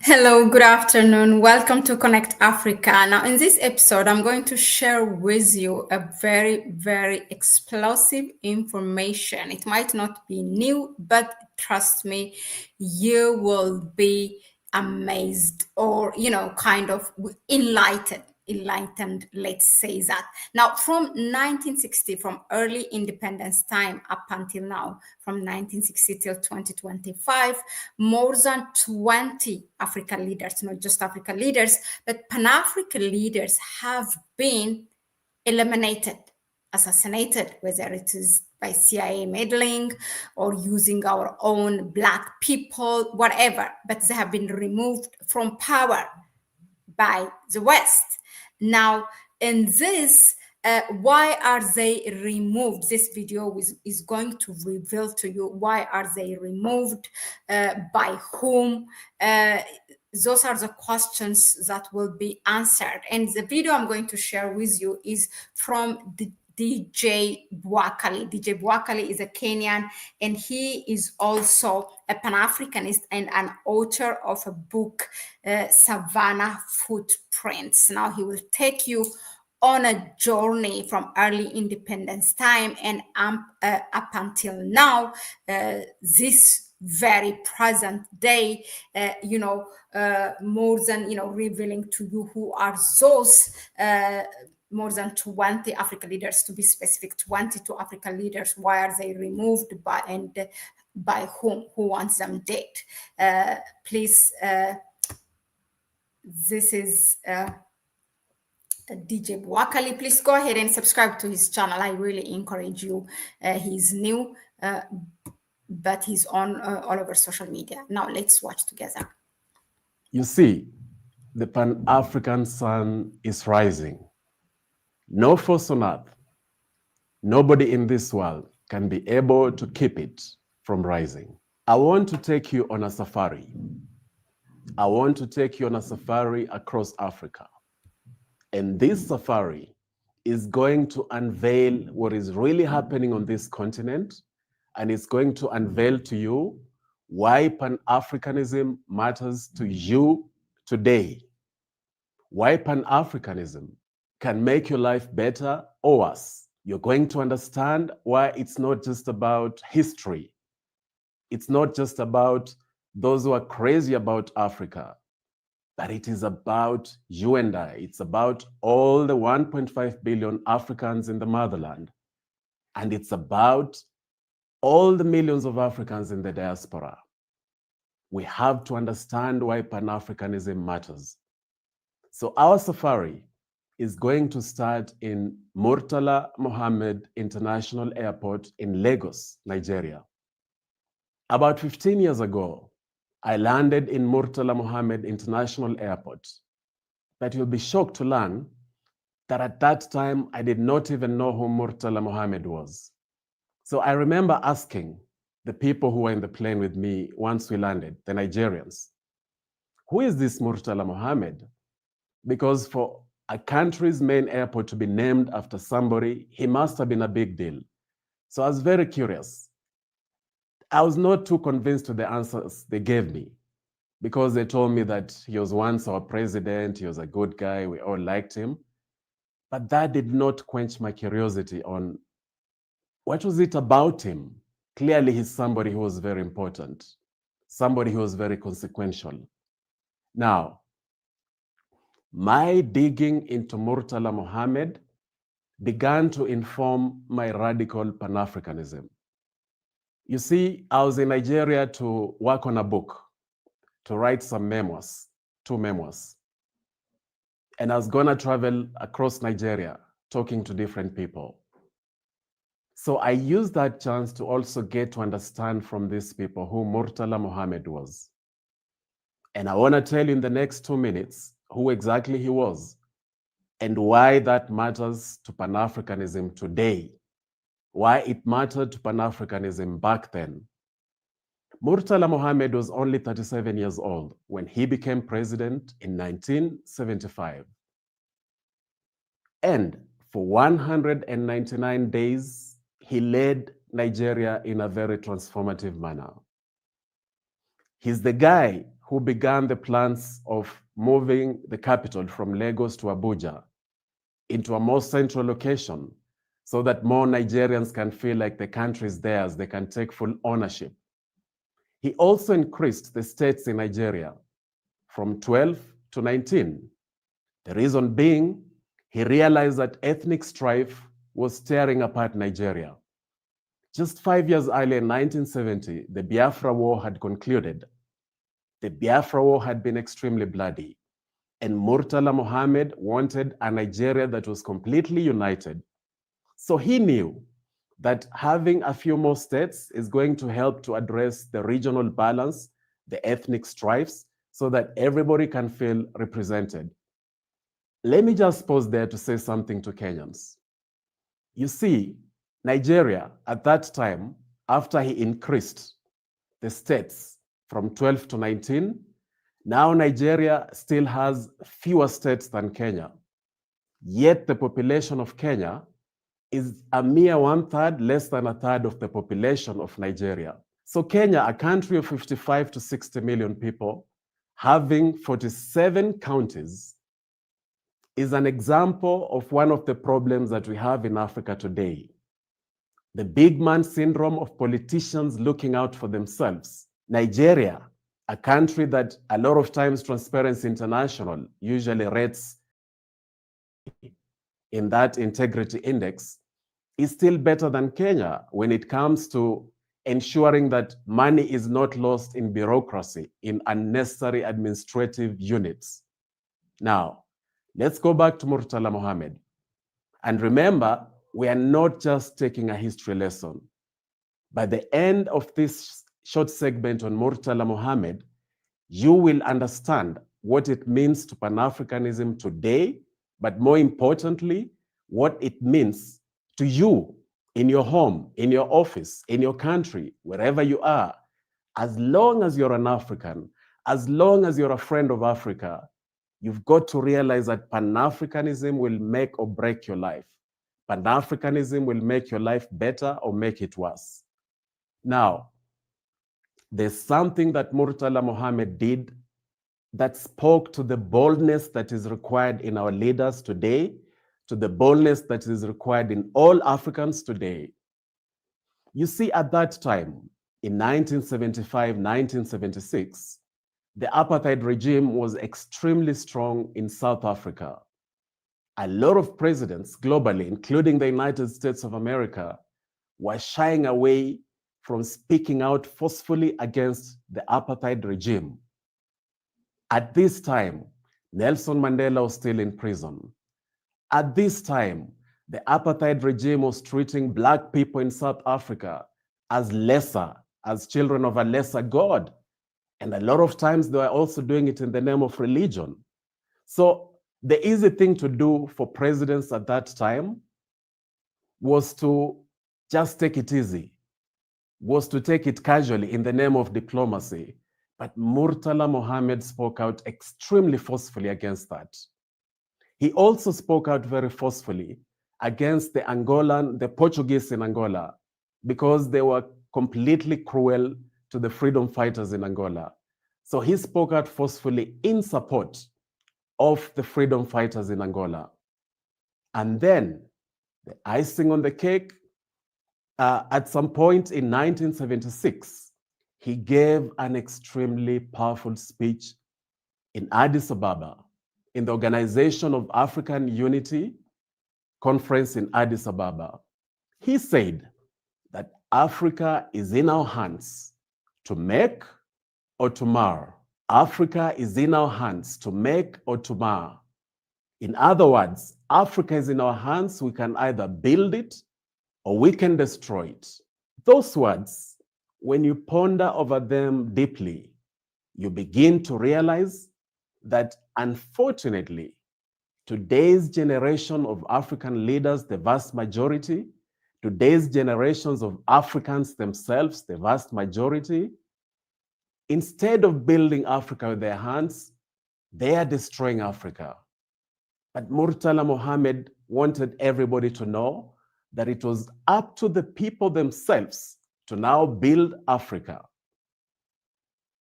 Hello, good afternoon. Welcome to Connect Africa. Now, in this episode, I'm going to share with you a very explosive information. It might not be new, but trust me, you will be amazed or, kind of enlightened, let's say that. Now, from 1960, from early independence time up until now, from 1960 till 2025, more than 20 African leaders, not just African leaders, but Pan-African leaders have been eliminated, assassinated, whether it is by CIA meddling or using our own Black people, whatever, but they have been removed from power by the West. Now, in this, why are they removed? This video is going to reveal to you why are they removed, by whom. Those are the questions that will be answered. And the video I'm going to share with you is from the DJ Bwakali. DJ Bwakali is a Kenyan, and he is also a Pan-Africanist and an author of a book, Savannah Footprints. Now he will take you on a journey from early independence time and up until now, this very present day, more than, revealing to you who are those more than 20 African leaders, to be specific, 22 African leaders. Why are they removed by whom? Who wants them dead? Please, this is DJ Bwakali. Please go ahead and subscribe to his channel. I really encourage you. He's new, but he's on all over social media. Now let's watch together. You see, the Pan-African sun is rising. No force on earth, nobody in this world can be able to keep it from rising. I want to take you on a safari. I want to take you on a safari across Africa. And this safari is going to unveil what is really happening on this continent, and it's going to unveil to you why Pan-Africanism matters to you today, why Pan-Africanism can make your life better or worse. You're going to understand why it's not just about history. It's not just about those who are crazy about Africa, but it is about you and I. It's about all the 1.5 billion Africans in the motherland. And it's about all the millions of Africans in the diaspora. We have to understand why Pan-Africanism matters. So our safari is going to start in Murtala Mohammed International Airport in Lagos, Nigeria. About 15 years ago, I landed in Murtala Mohammed International Airport. But you'll be shocked to learn that at that time, I did not even know who Murtala Mohammed was. So I remember asking the people who were in the plane with me once we landed, the Nigerians, who is this Murtala Mohammed? Because for a country's main airport to be named after somebody, he must have been a big deal. So I was very curious. I was not too convinced with the answers they gave me, because they told me that he was once our president, he was a good guy, we all liked him. But that did not quench my curiosity on what was it about him. Clearly, he's somebody who was very important, somebody who was very consequential. Now, my digging into Murtala Mohammed began to inform my radical Pan-Africanism. You see, I was in Nigeria to work on a book, to write some memoirs, 2 memoirs. And I was going to travel across Nigeria, talking to different people. So I used that chance to also get to understand from these people who Murtala Mohammed was. And I want to tell you in the next 2 minutes who exactly he was and why that matters to Pan-Africanism today, why it mattered to Pan-Africanism back then. Murtala Mohammed was only 37 years old when he became president in 1975. And for 199 days, he led Nigeria in a very transformative manner. He's the guy who began the plans of moving the capital from Lagos to Abuja into a more central location so that more Nigerians can feel like the country is theirs, they can take full ownership. He also increased the states in Nigeria from 12 to 19. The reason being, he realized that ethnic strife was tearing apart Nigeria. Just 5 years earlier, in 1970, the Biafra War had concluded. The Biafra War had been extremely bloody, and Murtala Mohammed wanted a Nigeria that was completely united. So he knew that having a few more states is going to help to address the regional balance, the ethnic strifes, so that everybody can feel represented. Let me just pause there to say something to Kenyans. You see, Nigeria at that time, after he increased the states from 12 to 19, now Nigeria still has fewer states than Kenya. Yet the population of Kenya is a mere 1/3, less than a third of the population of Nigeria. So Kenya, a country of 55 to 60 million people, having 47 counties, is an example of one of the problems that we have in Africa today. The big man syndrome of politicians looking out for themselves. Nigeria, a country that a lot of times Transparency International usually rates in that integrity index, is still better than Kenya when it comes to ensuring that money is not lost in bureaucracy, in unnecessary administrative units. Now, let's go back to Murtala Mohammed. And remember, we are not just taking a history lesson. By the end of this short segment on Murtala Mohammed, you will understand what it means to Pan-Africanism today, but more importantly, what it means to you in your home, in your office, in your country, wherever you are. As long as you're an African, as long as you're a friend of Africa, you've got to realize that Pan-Africanism will make or break your life. Pan-Africanism will make your life better or make it worse. Now, there's something that Murtala Mohammed did that spoke to the boldness that is required in our leaders today, to the boldness that is required in all Africans today. You see, at that time, in 1975, 1976, the apartheid regime was extremely strong in South Africa. A lot of presidents globally, including the United States of America, were shying away from speaking out forcefully against the apartheid regime. At this time, Nelson Mandela was still in prison. At this time, the apartheid regime was treating Black people in South Africa as lesser, as children of a lesser God. And a lot of times they were also doing it in the name of religion. So the easy thing to do for presidents at that time was to just take it easy, was to take it casually in the name of diplomacy. But Murtala Mohammed spoke out extremely forcefully against that. He also spoke out very forcefully against the Portuguese in Angola, because they were completely cruel to the freedom fighters in Angola. So he spoke out forcefully in support of the freedom fighters in Angola. And then the icing on the cake, at some point in 1976, he gave an extremely powerful speech in Addis Ababa, in the Organization of African Unity conference in Addis Ababa. He said that Africa is in our hands to make or to mar. Africa is in our hands to make or to mar. In other words, Africa is in our hands. We can either build it or we can destroy it. Those words, when you ponder over them deeply, you begin to realize that unfortunately, today's generation of African leaders, the vast majority, today's generations of Africans themselves, the vast majority, instead of building Africa with their hands, they are destroying Africa. But Murtala Mohammed wanted everybody to know that it was up to the people themselves to now build Africa.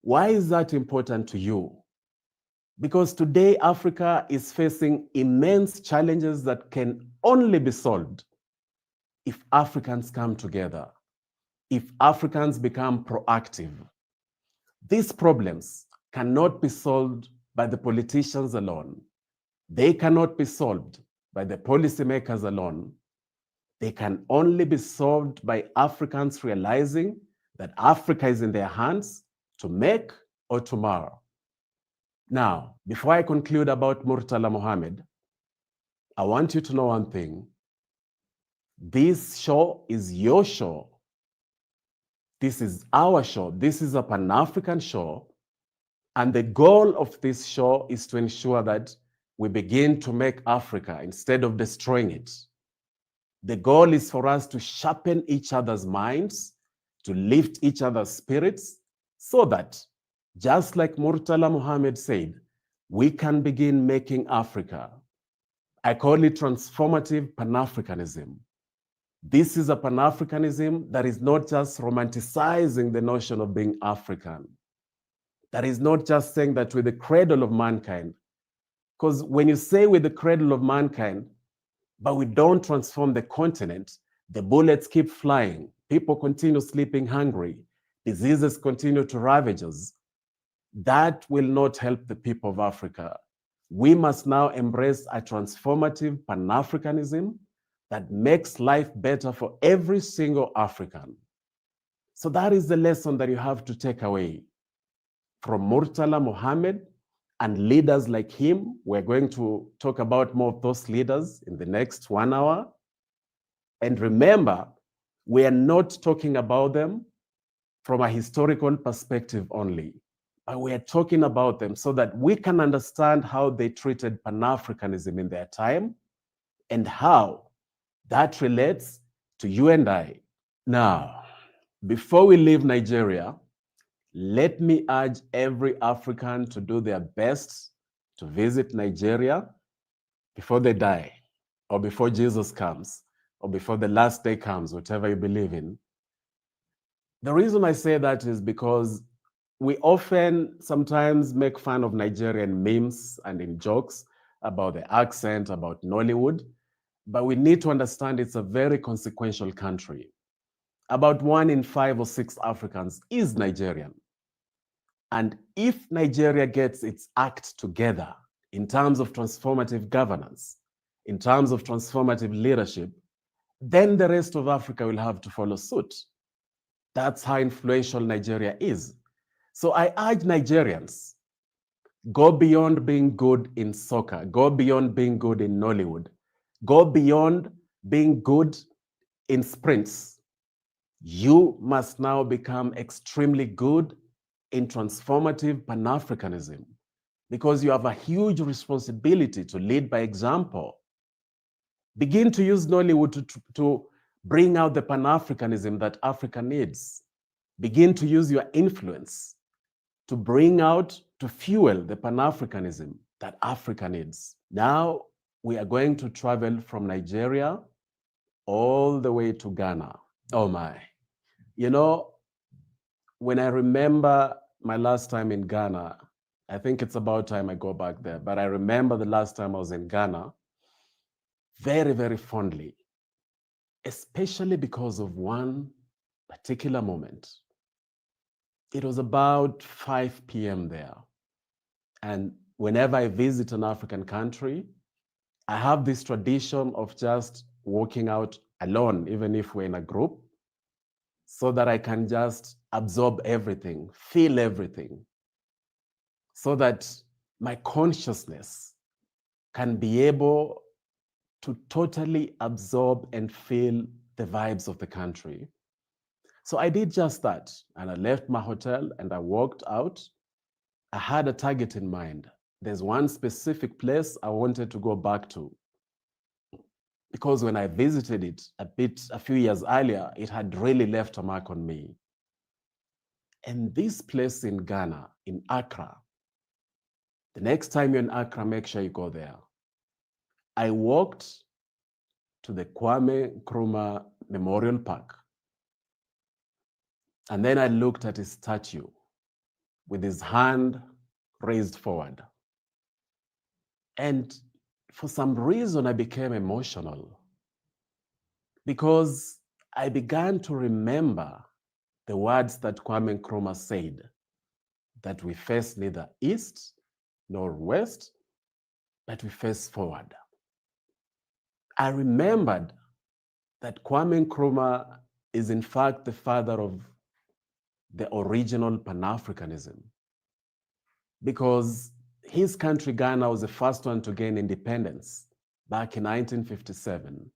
Why is that important to you? Because today Africa is facing immense challenges that can only be solved if Africans come together, if Africans become proactive. These problems cannot be solved by the politicians alone. They cannot be solved by the policymakers alone. They can only be solved by Africans realizing that Africa is in their hands to make or to mar. Now, before I conclude about Murtala Mohammed, I want you to know one thing. This show is your show. This is our show. This is a Pan-African show. And the goal of this show is to ensure that we begin to make Africa instead of destroying it. The goal is for us to sharpen each other's minds, to lift each other's spirits, so that, just like Murtala Mohammed said, we can begin making Africa. I call it transformative Pan-Africanism. This is a Pan-Africanism that is not just romanticizing the notion of being African. That is not just saying that we're the cradle of mankind. Because when you say we're the cradle of mankind, but we don't transform the continent, the bullets keep flying, people continue sleeping hungry, diseases continue to ravage us, that will not help the people of Africa. We must now embrace a transformative Pan-Africanism that makes life better for every single African. So that is the lesson that you have to take away from Murtala Mohammed and leaders like him. We're going to talk about more of those leaders in the next 1 hour. And remember, we are not talking about them from a historical perspective only, but we are talking about them so that we can understand how they treated Pan-Africanism in their time and how that relates to you and I. Now, before we leave Nigeria, let me urge every African to do their best to visit Nigeria before they die, or before Jesus comes, or before the last day comes, whatever you believe in. The reason I say that is because we often sometimes make fun of Nigerian memes and in jokes about the accent, about Nollywood, but we need to understand it's a very consequential country. About 1 in 5 or 6 Africans is Nigerian. And if Nigeria gets its act together in terms of transformative governance, in terms of transformative leadership, then the rest of Africa will have to follow suit. That's how influential Nigeria is. So I urge Nigerians, go beyond being good in soccer, go beyond being good in Nollywood, go beyond being good in sprints. You must now become extremely good in transformative Pan-Africanism, because you have a huge responsibility to lead by example. Begin to use Nollywood to bring out the Pan-Africanism that Africa needs. Begin to use your influence to bring out, to fuel the Pan-Africanism that Africa needs. Now we are going to travel from Nigeria all the way to Ghana. Oh my. You know, when I remember my last time in Ghana, I think it's about time I go back there, but I remember the last time I was in Ghana very, very fondly, especially because of one particular moment. It was about 5 p.m. there. And whenever I visit an African country, I have this tradition of just walking out alone, even if we're in a group, so that I can just absorb everything, feel everything, so that my consciousness can be able to totally absorb and feel the vibes of the country. So I did just that, and I left my hotel and I walked out. I had a target in mind. There's one specific place I wanted to go back to, because when I visited it a few years earlier, it had really left a mark on me. And this place in Ghana, in Accra, the next time you're in Accra, make sure you go there. I walked to the Kwame Nkrumah Memorial Park. And then I looked at his statue. with his hand raised forward. And for some reason, I became emotional because I began to remember the words that Kwame Nkrumah said, that we face neither east nor west, but we face forward. I remembered that Kwame Nkrumah is in fact the father of the original Pan-Africanism, because his country, Ghana, was the first one to gain independence back in 1957.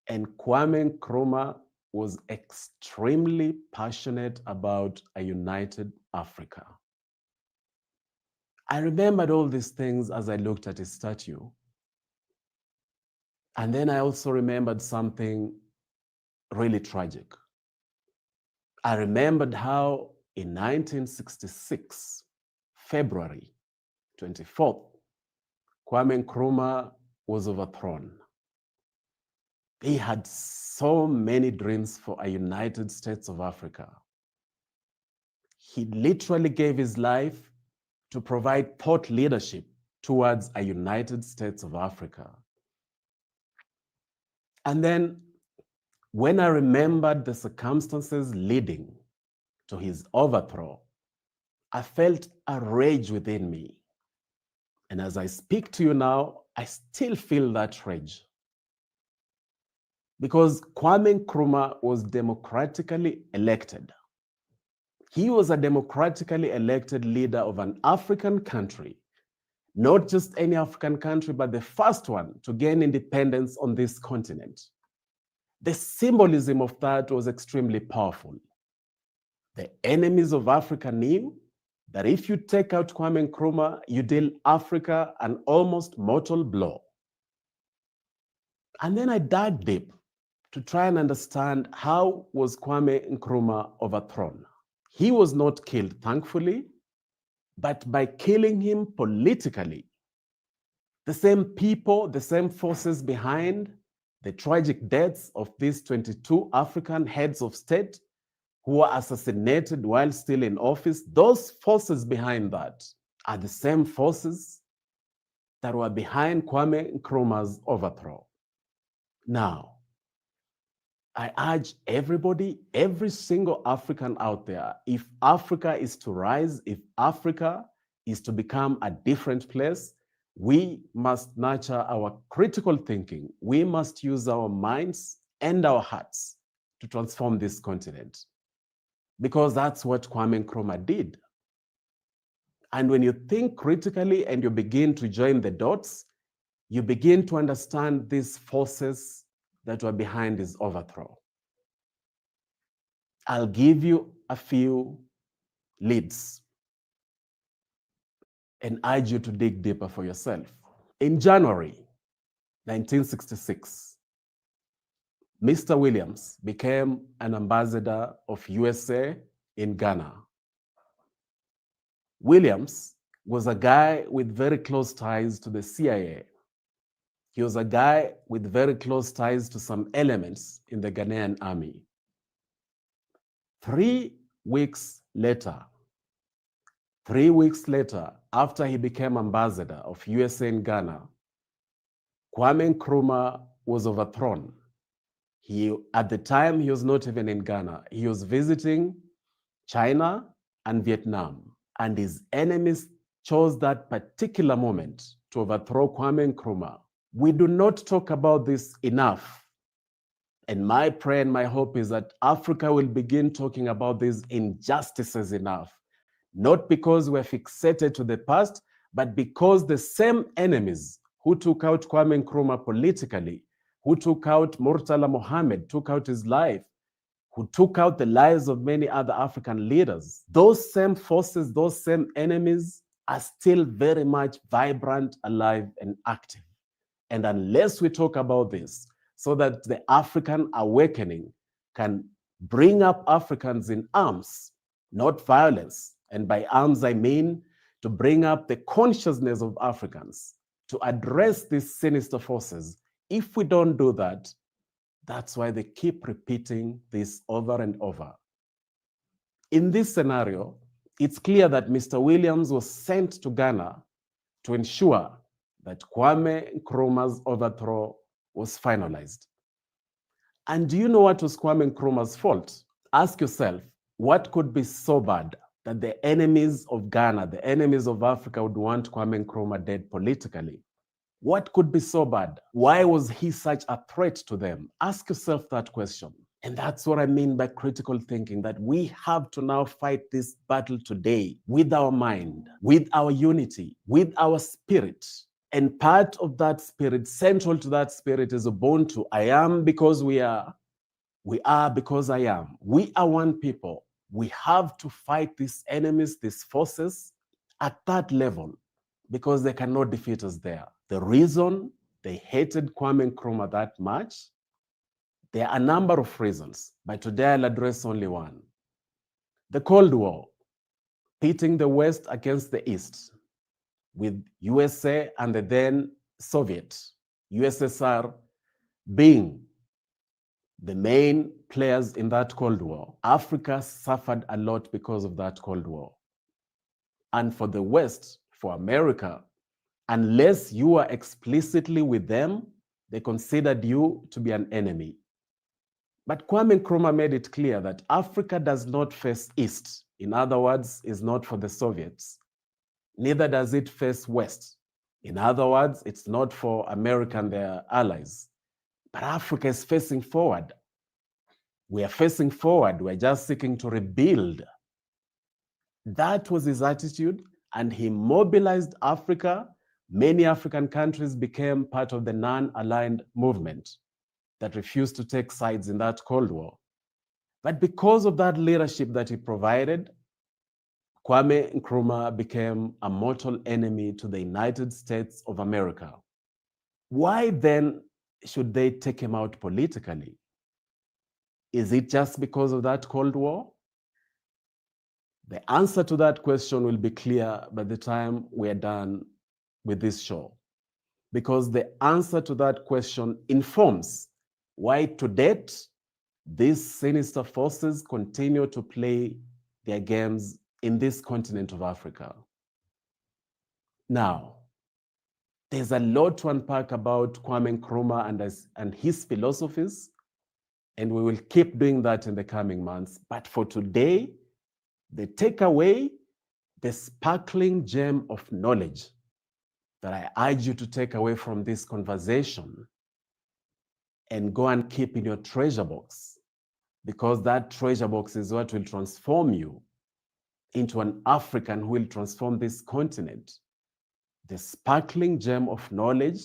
And Kwame Nkrumah was extremely passionate about a united Africa. I remembered all these things as I looked at his statue. And then I also remembered something really tragic. I remembered how in 1966, February 24th, Kwame Nkrumah was overthrown. He had so many dreams for a United States of Africa. He literally gave his life to provide thought leadership towards a United States of Africa. And then when I remembered the circumstances leading to his overthrow, I felt a rage within me. And as I speak to you now, I still feel that rage. Because Kwame Nkrumah was democratically elected. He was a democratically elected leader of an African country, not just any African country, but the first one to gain independence on this continent. The symbolism of that was extremely powerful. The enemies of Africa knew that if you take out Kwame Nkrumah, you deal Africa an almost mortal blow. And then I dug deep to try and understand how was Kwame Nkrumah overthrown. He was not killed, thankfully, but by killing him politically. The same people, the same forces behind the tragic deaths of these 22 African heads of state who were assassinated while still in office, those forces behind that are the same forces that were behind Kwame Nkrumah's overthrow. Now, I urge everybody, every single African out there, if Africa is to rise, if Africa is to become a different place, we must nurture our critical thinking. We must use our minds and our hearts to transform this continent, because that's what Kwame Nkrumah did. And when you think critically and you begin to join the dots, you begin to understand these forces that were behind his overthrow. I'll give you a few leads and urge you to dig deeper for yourself. In January 1966, Mr. Williams became an ambassador of USA in Ghana. Williams was a guy with very close ties to the CIA. He was a guy with very close ties to some elements in the Ghanaian army. 3 weeks later, after he became ambassador of USA in Ghana, Kwame Nkrumah was overthrown. At the time, he was not even in Ghana. He was visiting China and Vietnam, and his enemies chose that particular moment to overthrow Kwame Nkrumah. We do not talk about this enough. And my prayer and my hope is that Africa will begin talking about these injustices enough. Not because we're fixated to the past, but because the same enemies who took out Kwame Nkrumah politically, who took out Murtala Mohammed, took out his life, who took out the lives of many other African leaders, those same forces, those same enemies are still very much vibrant, alive, and active. And unless we talk about this, so that the African awakening can bring up Africans in arms, not violence. And by arms, I mean to bring up the consciousness of Africans to address these sinister forces. If we don't do that, that's why they keep repeating this over and over. In this scenario, It's clear that Mr. Williams was sent to Ghana to ensure that Kwame Nkrumah's overthrow was finalized. And do you know what was Kwame Nkrumah's fault? Ask yourself, what could be so bad that the enemies of Ghana, the enemies of Africa would want Kwame Nkrumah dead politically? What could be so bad? Why was he such a threat to them? Ask yourself that question. And that's what I mean by critical thinking, that we have to now fight this battle today with our mind, with our unity, with our spirit. And part of that spirit, central to that spirit, is Ubuntu. I am because we are because I am. We are one people. We have to fight these enemies, these forces at that level, because they cannot defeat us there. The reason they hated Kwame Nkrumah that much, there are a number of reasons, but today I'll address only one. The Cold War, pitting the West against the East, with USA and the then Soviet, USSR, being the main players in that Cold War. Africa suffered a lot because of that Cold War. And for the West, for America, unless you are explicitly with them, they considered you to be an enemy. But Kwame Nkrumah made it clear that Africa does not face East. In other words, is not for the Soviets. Neither does it face West. In other words, it's not for America and their allies. But Africa is facing forward. We are facing forward. We're just seeking to rebuild. That was his attitude, and he mobilized Africa. Many African countries became part of the non-aligned movement that refused to take sides in that Cold War. But because of that leadership that he provided, Kwame Nkrumah became a mortal enemy to the United States of America. Why then should they take him out politically? Is it just because of that Cold War? The answer to that question will be clear by the time we are done with this show, because the answer to that question informs why to date these sinister forces continue to play their games in this continent of Africa. Now, there's a lot to unpack about Kwame Nkrumah and his philosophies, and we will keep doing that in the coming months. But for today, the takeaway, the sparkling gem of knowledge that I urge you to take away from this conversation and go and keep in your treasure box, because that treasure box is what will transform you into an African who will transform this continent. The sparkling gem of knowledge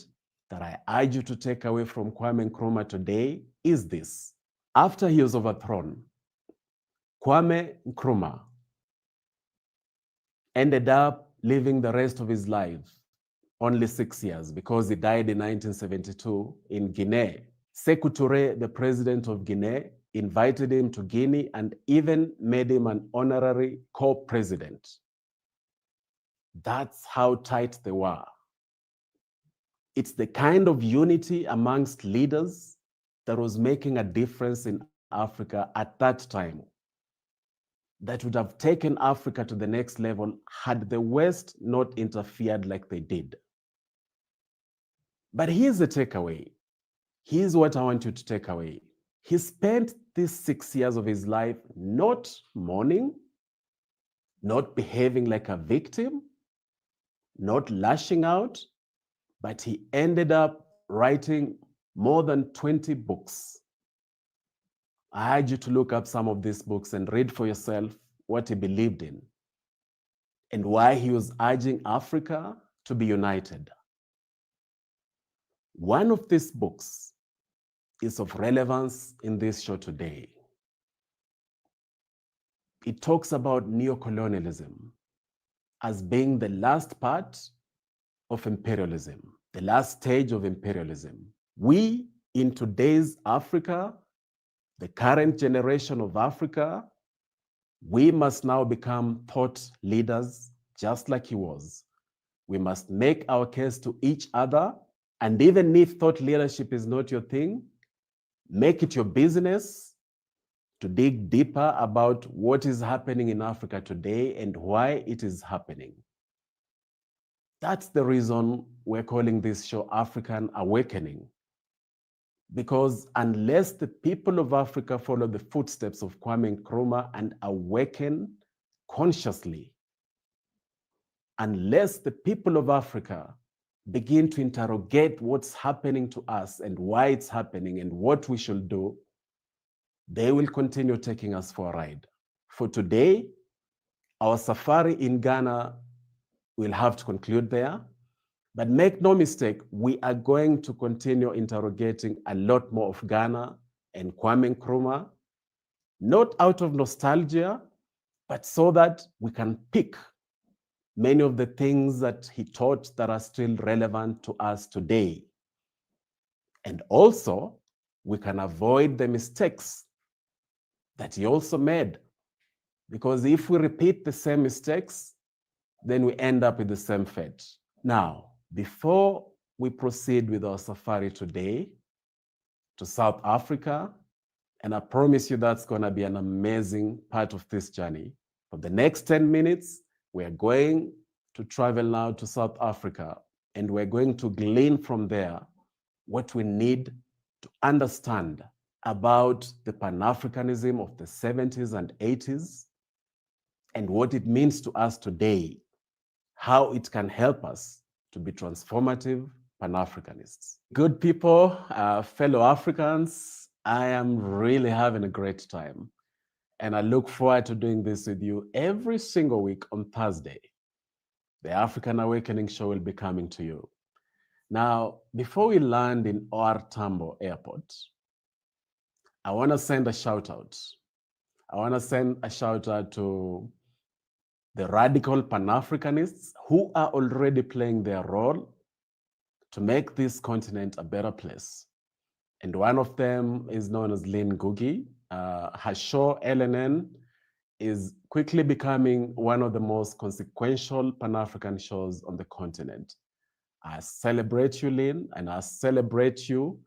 that I urge you to take away from Kwame Nkrumah today is this. After he was overthrown, Kwame Nkrumah ended up living the rest of his life only 6 years, because he died in 1972 in Guinea. Sekou Touré, the president of Guinea, invited him to Guinea and even made him an honorary co-president. That's how tight they were. It's the kind of unity amongst leaders that was making a difference in Africa at that time, that would have taken Africa to the next level had the West not interfered like they did. But here's the takeaway. Here's what I want you to take away. He spent these 6 years of his life not mourning, not behaving like a victim, not lashing out, but he ended up writing more than 20 books. I urge you to look up some of these books and read for yourself what he believed in and why he was urging Africa to be united. One of these books is of relevance in this show today. It talks about neocolonialism as being the last part of imperialism, the last stage of imperialism. We, in today's Africa, the current generation of Africa, we must now become thought leaders just like he was. We must make our case to each other, and even if thought leadership is not your thing, make it your business to dig deeper about what is happening in Africa today and why it is happening. That's the reason we're calling this show African Awakening. Because unless the people of Africa follow the footsteps of Kwame Nkrumah and awaken consciously, unless the people of Africa begin to interrogate what's happening to us and why it's happening and what we should do, they will continue taking us for a ride. For today, our safari in Ghana will have to conclude there. But make no mistake, we are going to continue interrogating a lot more of Ghana and Kwame Nkrumah, not out of nostalgia, but so that we can pick many of the things that he taught that are still relevant to us today. And also, we can avoid the mistakes that he also made. Because if we repeat the same mistakes, then we end up with the same fate. Now, before we proceed with our safari today to South Africa, and I promise you that's going to be an amazing part of this journey. For the next 10 minutes, we're going to travel now to South Africa, and we're going to glean from there what we need to understand about the Pan-Africanism of the 70s and 80s, and what it means to us today, how it can help us to be transformative Pan-Africanists. Good people, fellow Africans, I am really having a great time. And I look forward to doing this with you every single week on Thursday. The African Awakening Show will be coming to you. Now, before we land in OR Tambo Airport, I want to send a shout out. I want to send a shout out to the radical Pan-Africanists who are already playing their role to make this continent a better place. And one of them is known as Lynn Ngugi. Her show, LNN, is quickly becoming one of the most consequential Pan-African shows on the continent. I celebrate you, Lynn, and I celebrate you,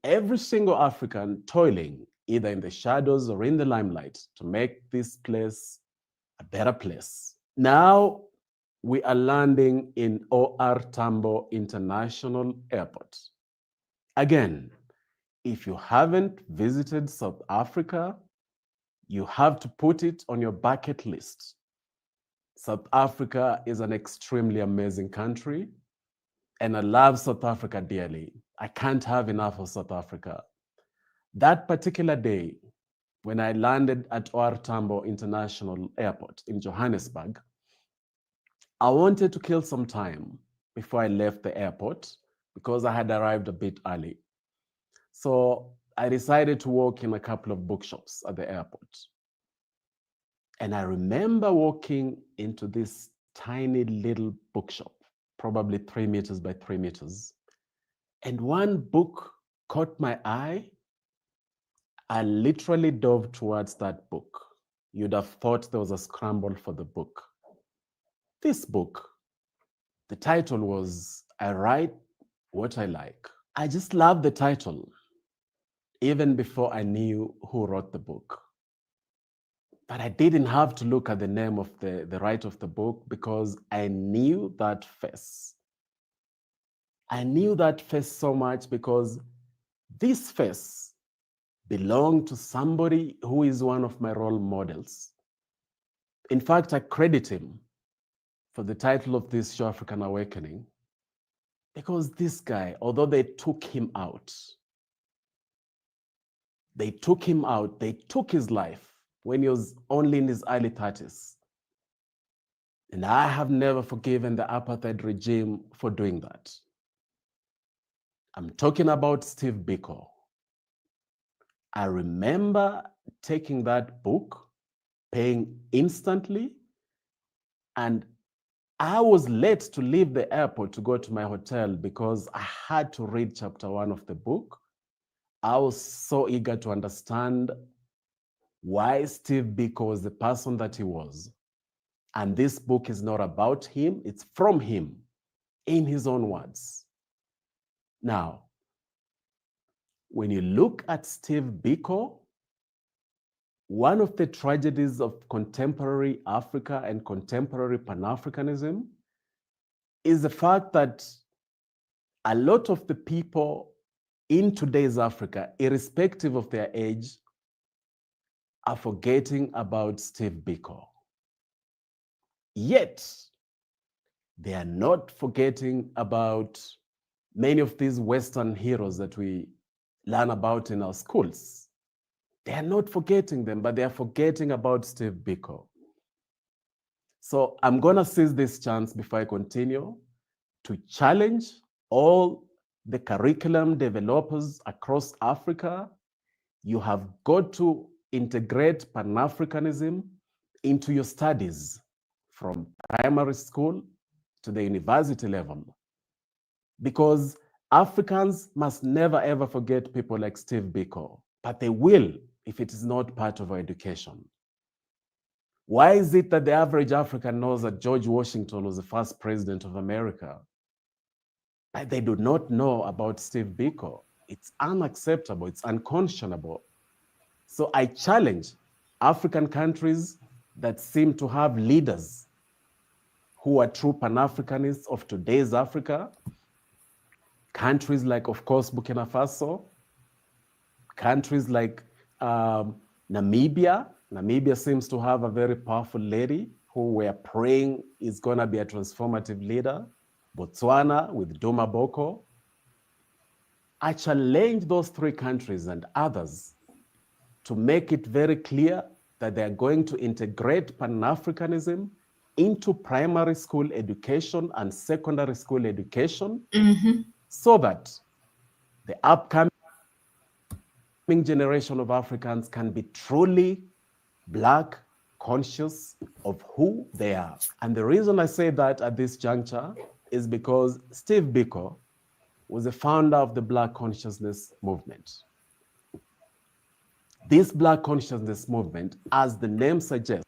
every single African toiling, either in the shadows or in the limelight, to make this place a better place. Now, we are landing in OR Tambo International Airport. Again, if you haven't visited South Africa, you have to put it on your bucket list. South Africa is an extremely amazing country, and I love South Africa dearly. I can't have enough of South Africa. That particular day, when I landed at OR Tambo International Airport in Johannesburg, I wanted to kill some time before I left the airport because I had arrived a bit early. So I decided to walk in a couple of bookshops at the airport. And I remember walking into this tiny little bookshop, probably 3 meters by 3 meters. And one book caught my eye. I literally dove towards that book. You'd have thought there was a scramble for the book. This book, the title was I Write What I Like. I just loved the title, even before I knew who wrote the book. But I didn't have to look at the name of the writer of the book because I knew that face. I knew that face so much because this face belonged to somebody who is one of my role models. In fact, I credit him for the title of this show, African Awakening, because this guy, although they took him out, they took his life when he was only in his early 30s. And I have never forgiven the apartheid regime for doing that. I'm talking about Steve Biko. I remember taking that book, paying instantly, and I was late to leave the airport to go to my hotel because I had to read chapter 1 of the book. I was so eager to understand why Steve Biko was the person that he was. And this book is not about him, it's from him, in his own words. Now, when you look at Steve Biko, one of the tragedies of contemporary Africa and contemporary Pan-Africanism is the fact that a lot of the people in today's Africa, irrespective of their age, are forgetting about Steve Biko. Yet, they are not forgetting about many of these Western heroes that we learn about in our schools. They are not forgetting them, but they are forgetting about Steve Biko. So I'm going to seize this chance before I continue to challenge all the curriculum developers across Africa. You have got to integrate Pan-Africanism into your studies from primary school to the university level, because Africans must never ever forget people like Steve Biko, but they will if it is not part of our education. Why is it that the average African knows that George Washington was the first president of America, but they do not know about Steve Biko? It's unacceptable, it's unconscionable. So I challenge African countries that seem to have leaders who are true Pan-Africanists of today's Africa, countries like, of course, Burkina Faso, countries like Namibia. Namibia seems to have a very powerful lady who we're praying is going to be a transformative leader. Botswana with Duma Boko. I challenge those three countries and others to make it very clear that they're going to integrate Pan-Africanism into primary school education and secondary school education, so that the upcoming generation of Africans can be truly Black, conscious of who they are. And the reason I say that at this juncture is because Steve Biko was the founder of the Black consciousness movement. This Black consciousness movement, as the name suggests,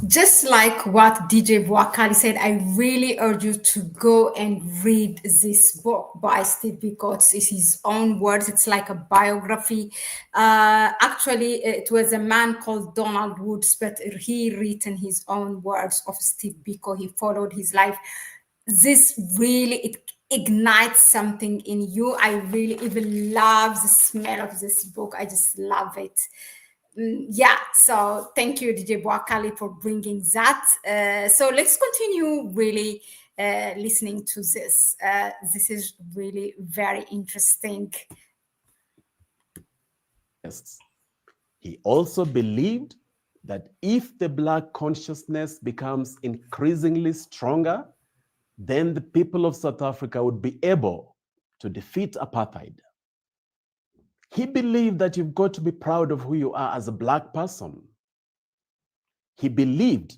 just like what DJ Boakali said, I really urge you to go and read this book by Steve Biko. It's his own words. It's like a biography. Actually, it was a man called Donald Woods, but he written his own words of Steve Biko. He followed his life. This really, it ignites something in you. I really even love the smell of this book. I just love it. Yeah, so thank you, DJ Boakali, for bringing that. So let's continue really listening to this. This is really very interesting. Yes. He also believed that if the Black consciousness becomes increasingly stronger, then the people of South Africa would be able to defeat apartheid. He believed that you've got to be proud of who you are as a Black person. He believed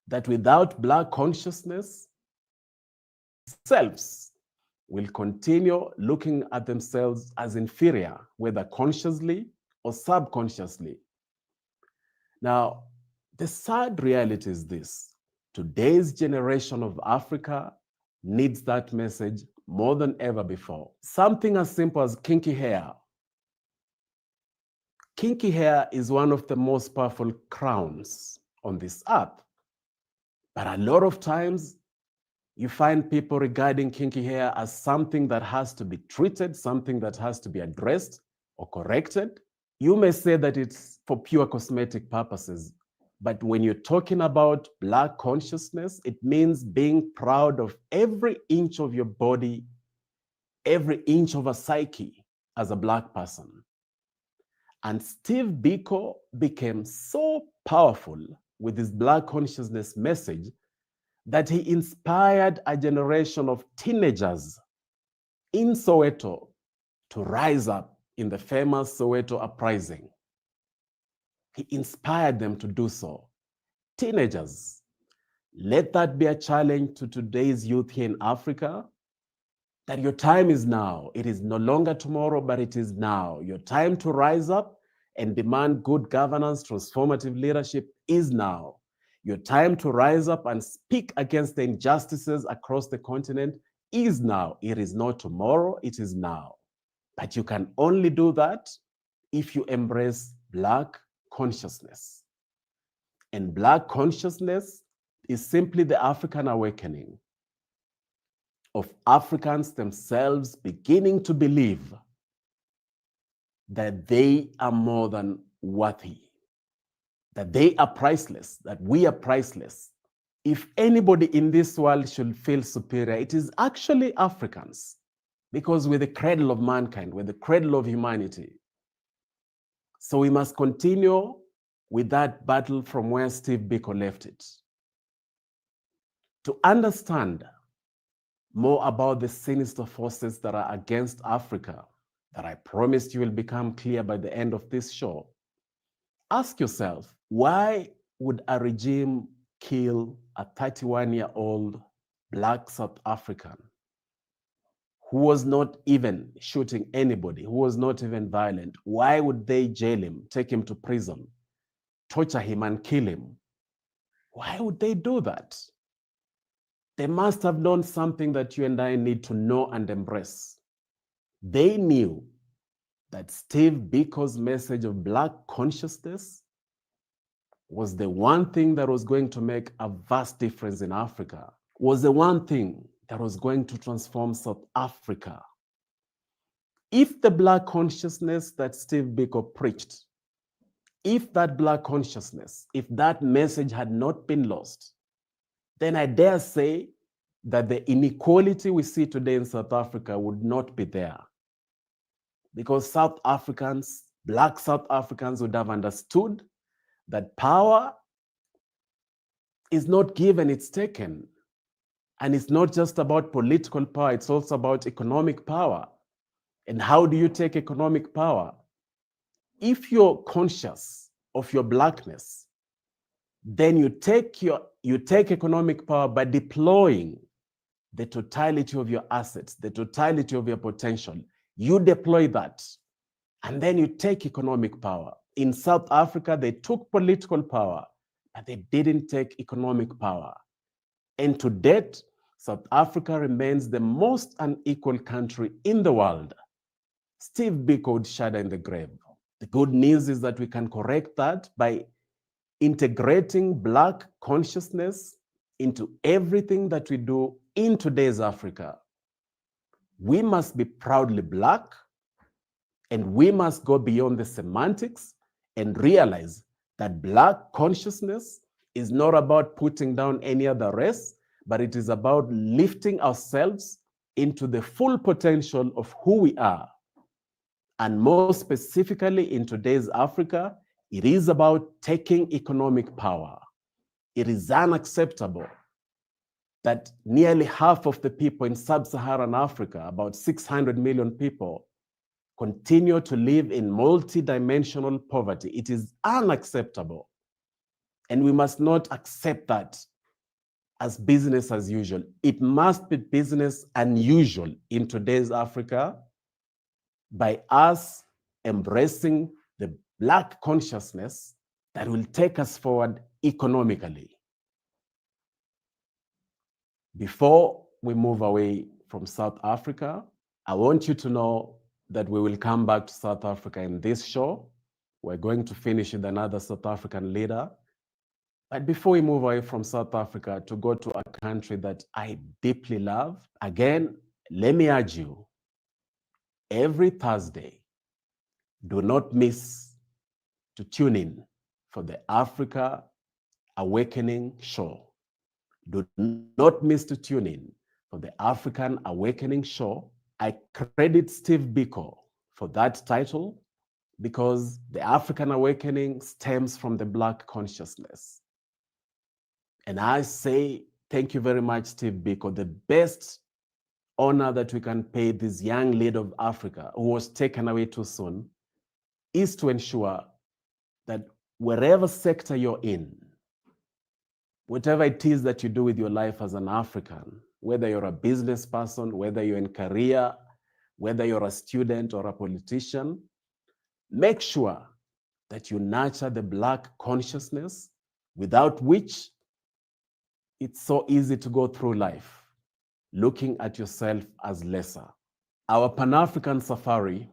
that without Black consciousness, selves will continue looking at themselves as inferior, whether consciously or subconsciously. Now, the sad reality is this: today's generation of Africa needs that message more than ever before. Something as simple as kinky hair. Kinky hair is one of the most powerful crowns on this earth. But a lot of times, you find people regarding kinky hair as something that has to be treated, something that has to be addressed or corrected. You may say that it's for pure cosmetic purposes, but when you're talking about Black consciousness, it means being proud of every inch of your body, every inch of a psyche as a Black person. And Steve Biko became so powerful with his Black consciousness message that he inspired a generation of teenagers in Soweto to rise up in the famous Soweto uprising. He inspired them to do so. Teenagers, let that be a challenge to today's youth here in Africa, that your time is now. It is no longer tomorrow, but it is now. Your time to rise up and demand good governance, transformative leadership is now. Your time to rise up and speak against the injustices across the continent is now. It is not tomorrow, it is now. But you can only do that if you embrace Black consciousness. And Black consciousness is simply the African awakening of Africans themselves beginning to believe that they are more than worthy, that they are priceless, that we are priceless. If anybody in this world should feel superior, it is actually Africans, because we're the cradle of mankind, we're the cradle of humanity. So we must continue with that battle from where Steve Biko left it. To understand more about the sinister forces that are against Africa, that I promised you will become clear by the end of this show, ask yourself, why would a regime kill a 31-year-old Black South African who was not even shooting anybody, who was not even violent? Why would they jail him, take him to prison, torture him and kill him? Why would they do that? They must have known something that you and I need to know and embrace. They knew that Steve Biko's message of Black consciousness was the one thing that was going to make a vast difference in Africa, was the one thing that was going to transform South Africa. If the Black consciousness that Steve Biko preached, if that Black consciousness, if that message had not been lost, then I dare say that the inequality we see today in South Africa would not be there. Because South Africans, Black South Africans would have understood that power is not given, it's taken. And it's not just about political power, it's also about economic power. And how do you take economic power? If you're conscious of your Blackness, then you take economic power by deploying the totality of your assets, the totality of your potential. You deploy that, and then you take economic power. In South Africa, they took political power, but they didn't take economic power. And to date, South Africa remains the most unequal country in the world. Steve Biko would shudder in the grave. The good news is that we can correct that by integrating Black consciousness into everything that we do in today's Africa. We must be proudly Black, and we must go beyond the semantics and realize that Black consciousness is not about putting down any other race, but it is about lifting ourselves into the full potential of who we are. And more specifically in today's Africa, it is about taking economic power. It is unacceptable that nearly half of the people in sub-Saharan Africa, about 600 million people, continue to live in multi-dimensional poverty. It is unacceptable. And we must not accept that as business as usual. It must be business unusual in today's Africa by us embracing the Black consciousness that will take us forward economically. Before we move away from South Africa, I want you to know that we will come back to South Africa in this show. We're going to finish with another South African leader. But before we move away from South Africa to go to a country that I deeply love, again, let me urge you, every Thursday, do not miss to tune in for the Africa Awakening Show. Do not miss to tune in for the African Awakening Show. I credit Steve Biko for that title because the African Awakening stems from the Black consciousness. And I say, thank you very much, Steve Biko. The best honor that we can pay this young leader of Africa who was taken away too soon is to ensure that wherever sector you're in, whatever it is that you do with your life as an African, whether you're a business person, whether you're in career, whether you're a student or a politician, make sure that you nurture the Black consciousness, without which it's so easy to go through life looking at yourself as lesser. Our Pan-African safari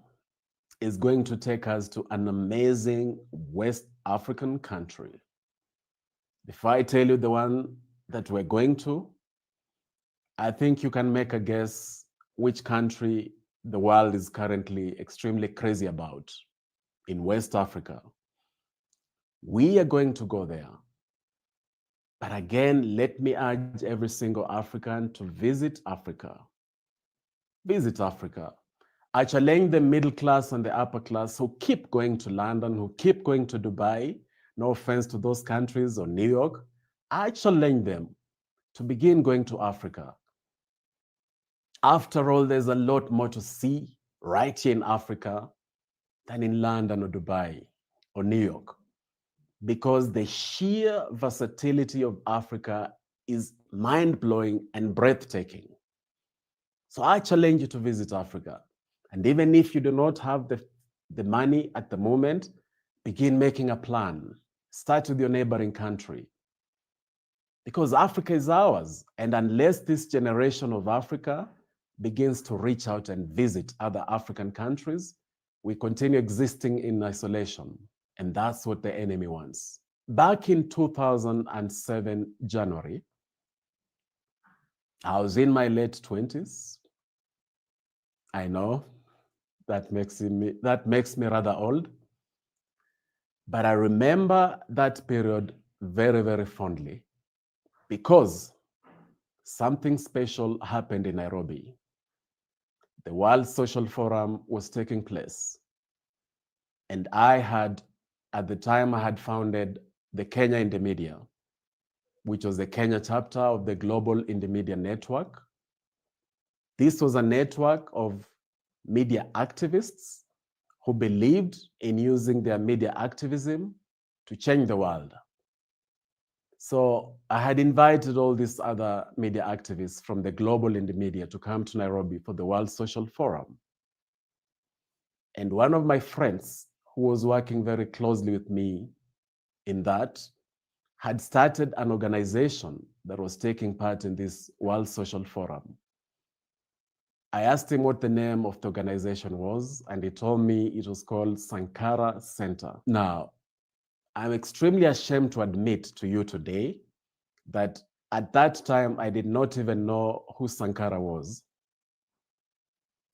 is going to take us to an amazing West African country. Before I tell you the one that we're going to, I think you can make a guess which country the world is currently extremely crazy about in West Africa. We are going to go there. But again, let me urge every single African to visit Africa. Visit Africa. I challenge the middle class and the upper class who keep going to London, who keep going to Dubai. No offense to those countries or New York. I challenge them to begin going to Africa. After all, there's a lot more to see right here in Africa than in London or Dubai or New York, because the sheer versatility of Africa is mind-blowing and breathtaking. So I challenge you to visit Africa. And even if you do not have the money at the moment, begin making a plan. Start with your neighboring country. Because Africa is ours. And unless this generation of Africa begins to reach out and visit other African countries, we continue existing in isolation. And that's what the enemy wants. Back in 2007, January, I was in my late 20s. I know that makes me rather old. But I remember that period very, very fondly because something special happened in Nairobi. The World Social Forum was taking place. And at the time, I had founded the Kenya Indymedia, which was the Kenya chapter of the Global Indymedia Network. This was a network of media activists who believed in using their media activism to change the world. So I had invited all these other media activists from the Global Indymedia to come to Nairobi for the World Social Forum. And one of my friends, who was working very closely with me in that, had started an organization that was taking part in this World Social Forum. I asked him what the name of the organization was, and he told me it was called Sankara Center. Now, I'm extremely ashamed to admit to you today that at that time, I did not even know who Sankara was.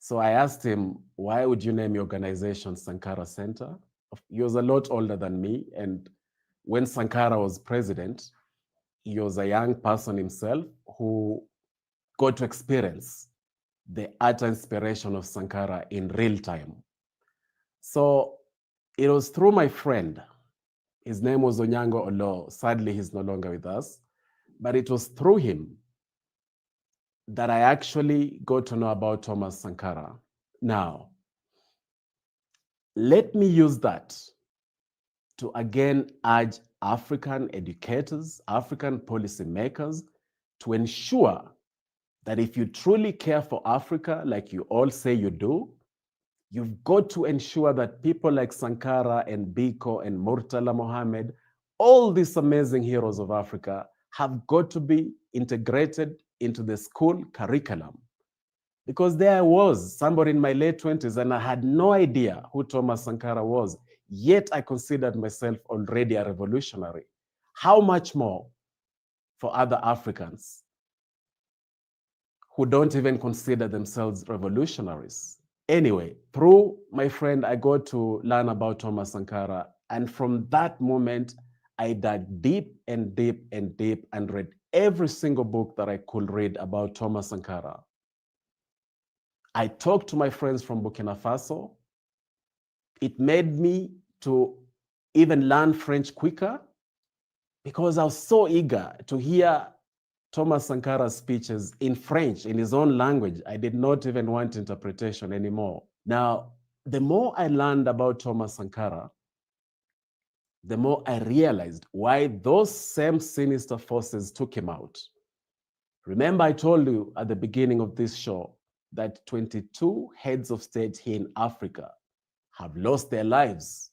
So I asked him, why would you name your organization Sankara Center? He was a lot older than me, and when Sankara was president, he was a young person himself who got to experience the utter inspiration of Sankara in real time. So it was through my friend. His name was Onyango Olo. Sadly, he's no longer with us. But it was through him that I actually got to know about Thomas Sankara. Now, let me use that to again urge African educators, African policymakers to ensure that if you truly care for Africa, like you all say you do, you've got to ensure that people like Sankara and Biko and Murtala Mohammed, all these amazing heroes of Africa, have got to be integrated into the school curriculum. Because there I was, somebody in my late 20s, and I had no idea who Thomas Sankara was, yet I considered myself already a revolutionary. How much more for other Africans who don't even consider themselves revolutionaries? Anyway, through my friend, I got to learn about Thomas Sankara. And from that moment, I dug deep and deep and deep and read every single book that I could read about Thomas Sankara. I talked to my friends from Burkina Faso. It made me to even learn French quicker because I was so eager to hear Thomas Sankara's speeches in French, in his own language. I did not even want interpretation anymore. Now, the more I learned about Thomas Sankara, the more I realized why those same sinister forces took him out. Remember, I told you at the beginning of this show that 22 heads of state here in Africa have lost their lives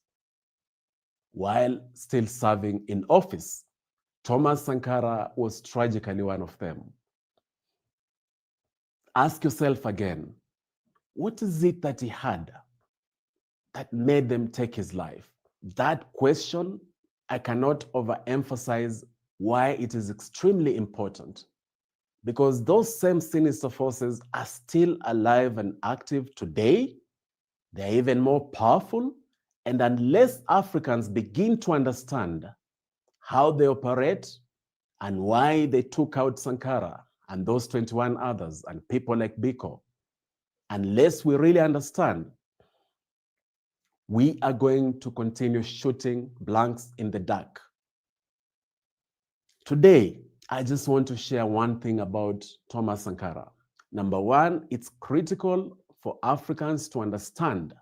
while still serving in office. Thomas Sankara was tragically one of them. Ask yourself again, what is it that he had that made them take his life? That question, I cannot overemphasize why it is extremely important, because those same sinister forces are still alive and active today. They're even more powerful. And unless Africans begin to understand how they operate and why they took out Sankara and those 21 others and people like Biko, unless we really understand, we are going to continue shooting blanks in the dark. Today, I just want to share one thing about Thomas Sankara. Number one, it's critical for Africans to understand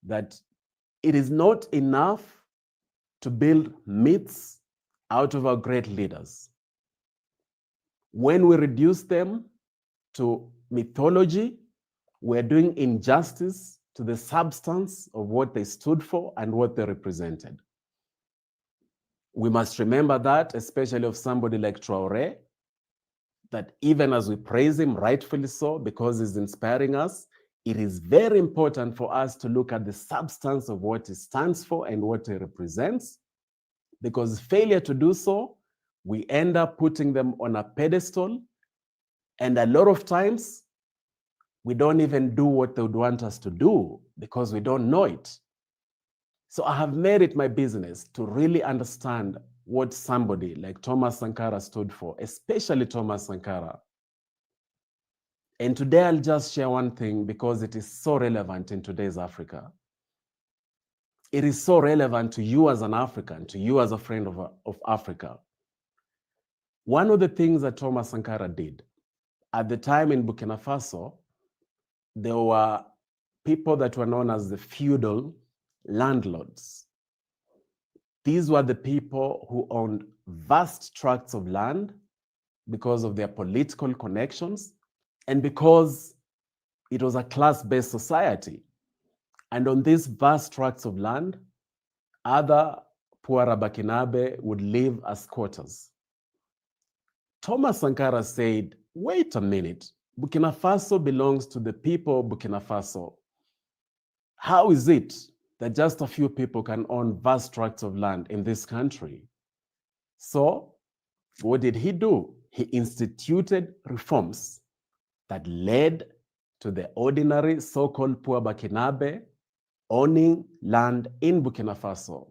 that it is not enough to build myths out of our great leaders. When we reduce them to mythology, we're doing injustice to the substance of what they stood for and what they represented. We must remember that, especially of somebody like Traoré, that even as we praise him, rightfully so, because he's inspiring us, it is very important for us to look at the substance of what he stands for and what he represents, because failure to do so, we end up putting them on a pedestal, and a lot of times, we don't even do what they would want us to do because we don't know it. So I have made it my business to really understand what somebody like Thomas Sankara stood for, especially Thomas Sankara. And today I'll just share one thing because it is so relevant in today's Africa. It is so relevant to you as an African, to you as a friend of Africa. One of the things that Thomas Sankara did, at the time in Burkina Faso, there were people that were known as the feudal landlords. These were the people who owned vast tracts of land because of their political connections and because it was a class-based society. And on these vast tracts of land, other poor Abakinabe would live as squatters. Thomas Sankara said, wait a minute, Burkina Faso belongs to the people of Burkina Faso. How is it that just a few people can own vast tracts of land in this country? So what did he do? He instituted reforms that led to the ordinary so-called poor Bakinabe owning land in Burkina Faso.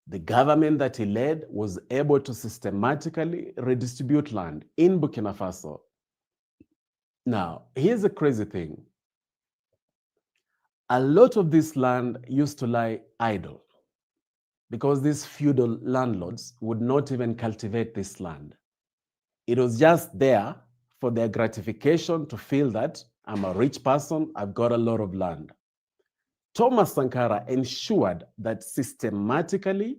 The government that he led was able to systematically redistribute land in Burkina Faso. Now, here's a crazy thing. A lot of this land used to lie idle because these feudal landlords would not even cultivate this land. It was just there for their gratification to feel that I'm a rich person, I've got a lot of land. Thomas Sankara ensured that systematically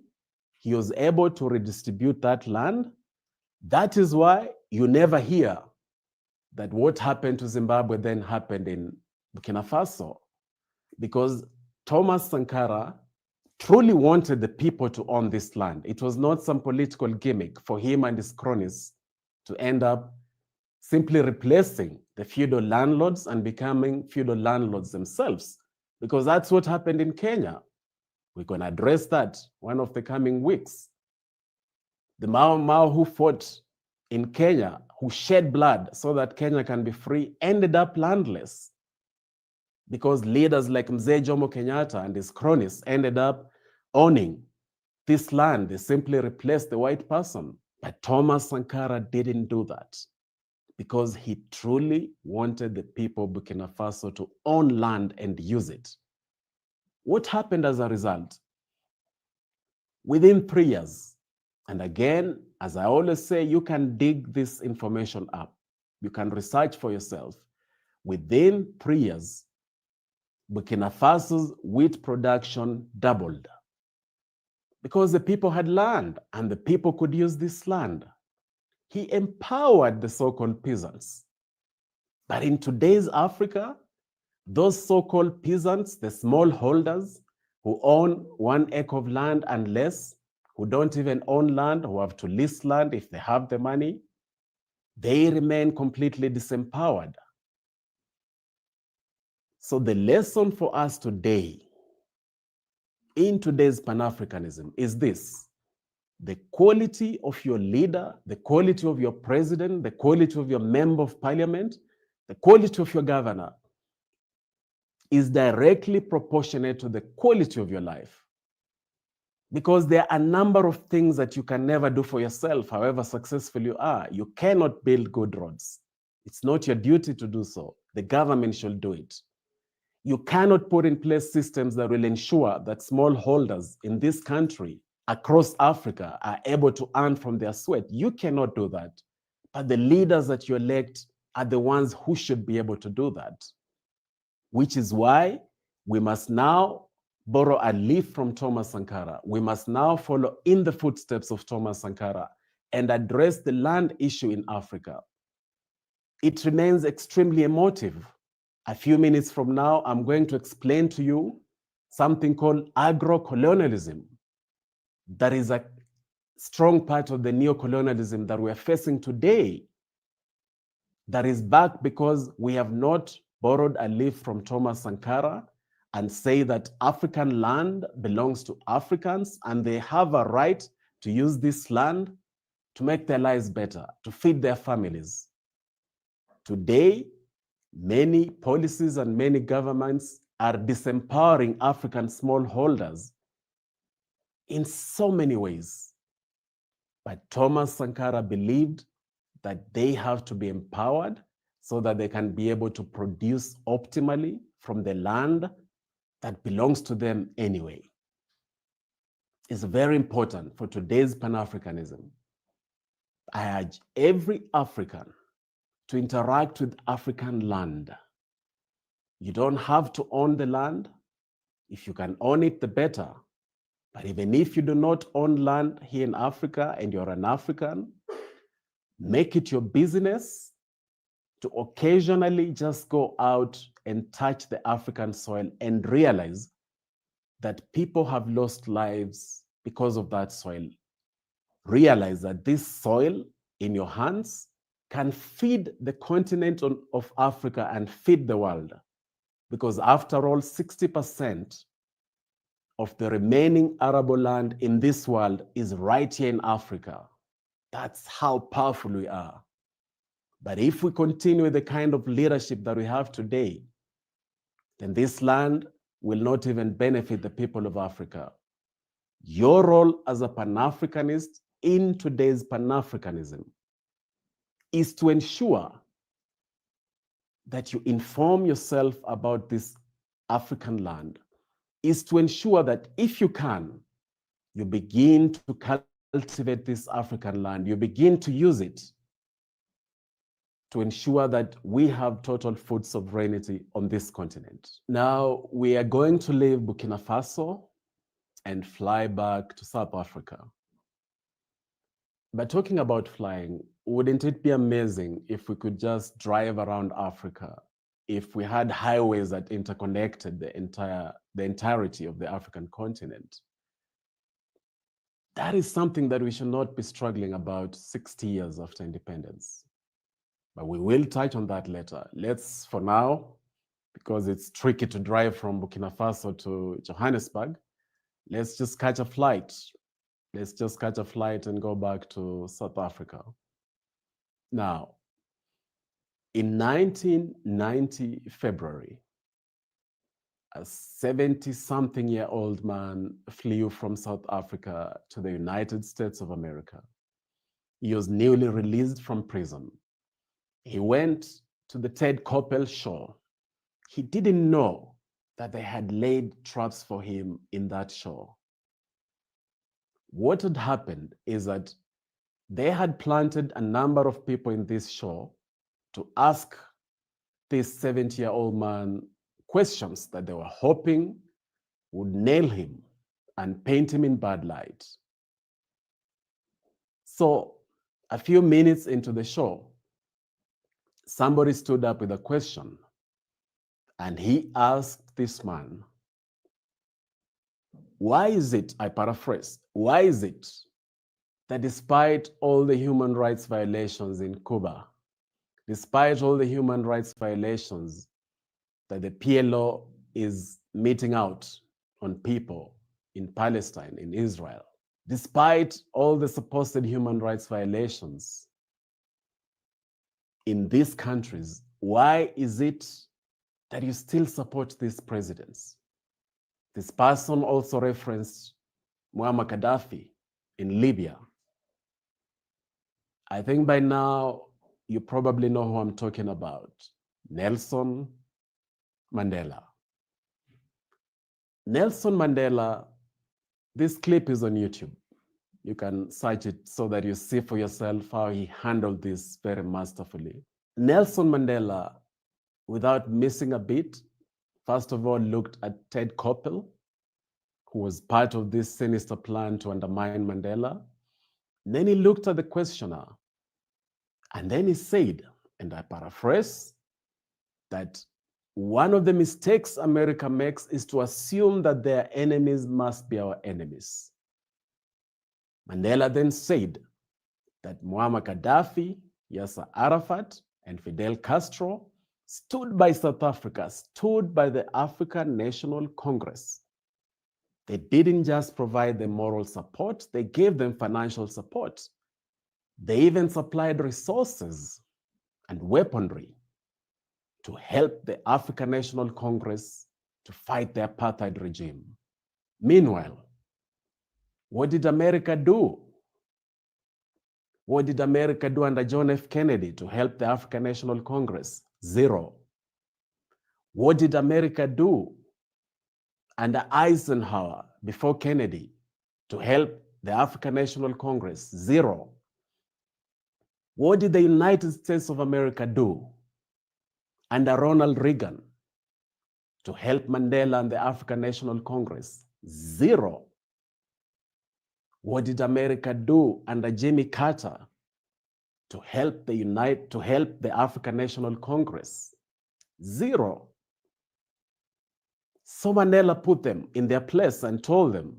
he was able to redistribute that land. That is why you never hear that what happened to Zimbabwe then happened in Burkina Faso, because Thomas Sankara truly wanted the people to own this land. It was not some political gimmick for him and his cronies to end up simply replacing the feudal landlords and becoming feudal landlords themselves, because that's what happened in Kenya. We're going to address that one of the coming weeks. The Mau who fought in Kenya, who shed blood so that Kenya can be free, ended up landless because leaders like Mzee Jomo Kenyatta and his cronies ended up owning this land. They simply replaced the white person. But Thomas Sankara didn't do that because he truly wanted the people of Burkina Faso to own land and use it. What happened as a result? Within 3 years, and again, as I always say, you can dig this information up. You can research for yourself. Within 3 years, Burkina Faso's wheat production doubled because the people had land and the people could use this land. He empowered the so-called peasants. But in today's Africa, those so-called peasants, the smallholders who own 1 acre of land and less, who don't even own land, who have to lease land if they have the money, they remain completely disempowered. So the lesson for us today, in today's Pan-Africanism, is this: the quality of your leader, the quality of your president, the quality of your member of parliament, the quality of your governor is directly proportionate to the quality of your life. Because there are a number of things that you can never do for yourself, however successful you are. You cannot build good roads. It's not your duty to do so. The government should do it. You cannot put in place systems that will ensure that smallholders in this country, across Africa, are able to earn from their sweat. You cannot do that. But the leaders that you elect are the ones who should be able to do that. Which is why we must now borrow a leaf from Thomas Sankara. We must now follow in the footsteps of Thomas Sankara and address the land issue in Africa. It remains extremely emotive. A few minutes from now, I'm going to explain to you something called agro-colonialism. That is a strong part of the neo-colonialism that we're facing today. That is back because we have not borrowed a leaf from Thomas Sankara and say that African land belongs to Africans and they have a right to use this land to make their lives better, to feed their families. Today, many policies and many governments are disempowering African smallholders in so many ways. But Thomas Sankara believed that they have to be empowered so that they can be able to produce optimally from the land that belongs to them anyway. It's very important for today's Pan-Africanism. I urge every African to interact with African land. You don't have to own the land. If you can own it, the better. But even if you do not own land here in Africa and you're an African, make it your business to occasionally just go out and touch the African soil and realize that people have lost lives because of that soil. Realize that this soil in your hands can feed the continent of Africa and feed the world. Because after all, 60% of the remaining arable land in this world is right here in Africa. That's how powerful we are. But if we continue with the kind of leadership that we have today, then this land will not even benefit the people of Africa. Your role as a Pan-Africanist in today's Pan-Africanism is to ensure that you inform yourself about this African land, is to ensure that if you can, you begin to cultivate this African land, you begin to use it to ensure that we have total food sovereignty on this continent. Now, we are going to leave Burkina Faso and fly back to South Africa. But talking about flying, wouldn't it be amazing if we could just drive around Africa, if we had highways that interconnected the entirety of the African continent? That is something that we should not be struggling about 60 years after independence. But we will touch on that later. Let's, for now, because it's tricky to drive from Burkina Faso to Johannesburg, let's just catch a flight. Let's just catch a flight and go back to South Africa. Now, in 1990 February, a 70-something-year-old man flew from South Africa to the United States of America. He was newly released from prison. He went to the Ted Koppel show. He didn't know that they had laid traps for him in that show. What had happened is that they had planted a number of people in this show to ask this 70-year-old man questions that they were hoping would nail him and paint him in bad light. So a few minutes into the show, somebody stood up with a question, and he asked this man, why is it, I paraphrase, why is it that despite all the human rights violations in Cuba, despite all the human rights violations that the PLO is meting out on people in Palestine, in Israel, despite all the supposed human rights violations in these countries, why is it that you still support these presidents? This person also referenced Muammar Gaddafi in Libya. I think by now you probably know who I'm talking about, Nelson Mandela. Nelson Mandela, this clip is on YouTube. You can search it so that you see for yourself how he handled this very masterfully. Nelson Mandela, without missing a beat, first of all looked at Ted Koppel, who was part of this sinister plan to undermine Mandela. And then he looked at the questioner, and then he said, and I paraphrase, that one of the mistakes America makes is to assume that their enemies must be our enemies. Mandela then said that Muammar Gaddafi, Yasser Arafat, and Fidel Castro stood by South Africa, stood by the African National Congress. They didn't just provide them moral support, they gave them financial support. They even supplied resources and weaponry to help the African National Congress to fight the apartheid regime. Meanwhile, what did America do? What did America do under John F. Kennedy to help the African National Congress? Zero. What did America do under Eisenhower before Kennedy to help the African National Congress? Zero. What did the United States of America do under Ronald Reagan to help Mandela and the African National Congress? Zero. What did America do under Jimmy Carter to help the African National Congress? Zero. So Mandela put them in their place and told them,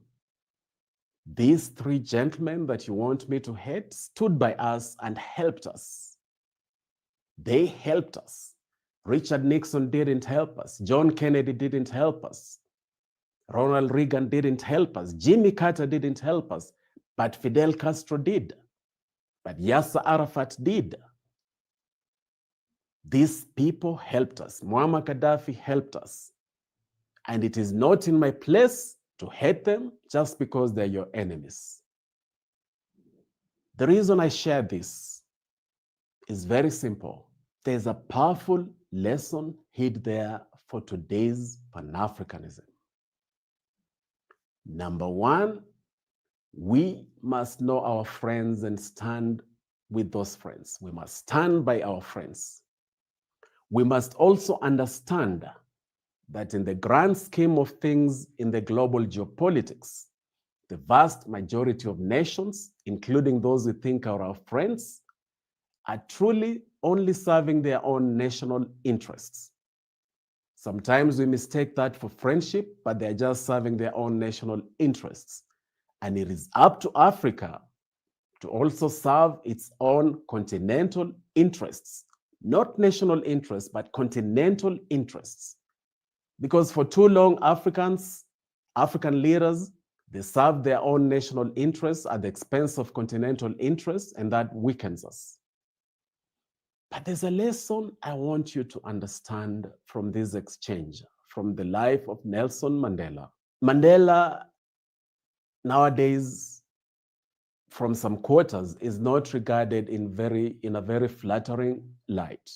these three gentlemen that you want me to hate stood by us and helped us. They helped us. Richard Nixon didn't help us. John Kennedy didn't help us. Ronald Reagan didn't help us. Jimmy Carter didn't help us. But Fidel Castro did. But Yasser Arafat did. These people helped us. Muammar Gaddafi helped us. And it is not in my place to hate them just because they're your enemies. The reason I share this is very simple. There's a powerful lesson hid there for today's Pan-Africanism. Number one, we must know our friends and stand with those friends. We must stand by our friends. We must also understand that in the grand scheme of things in the global geopolitics, the vast majority of nations, including those we think are our friends, are truly only serving their own national interests. Sometimes we mistake that for friendship, but they're just serving their own national interests. And it is up to Africa to also serve its own continental interests, not national interests, but continental interests. Because for too long, African leaders, they serve their own national interests at the expense of continental interests, and that weakens us. But there's a lesson I want you to understand from this exchange, from the life of Nelson Mandela. Mandela, nowadays, from some quarters, is not regarded in a very flattering light.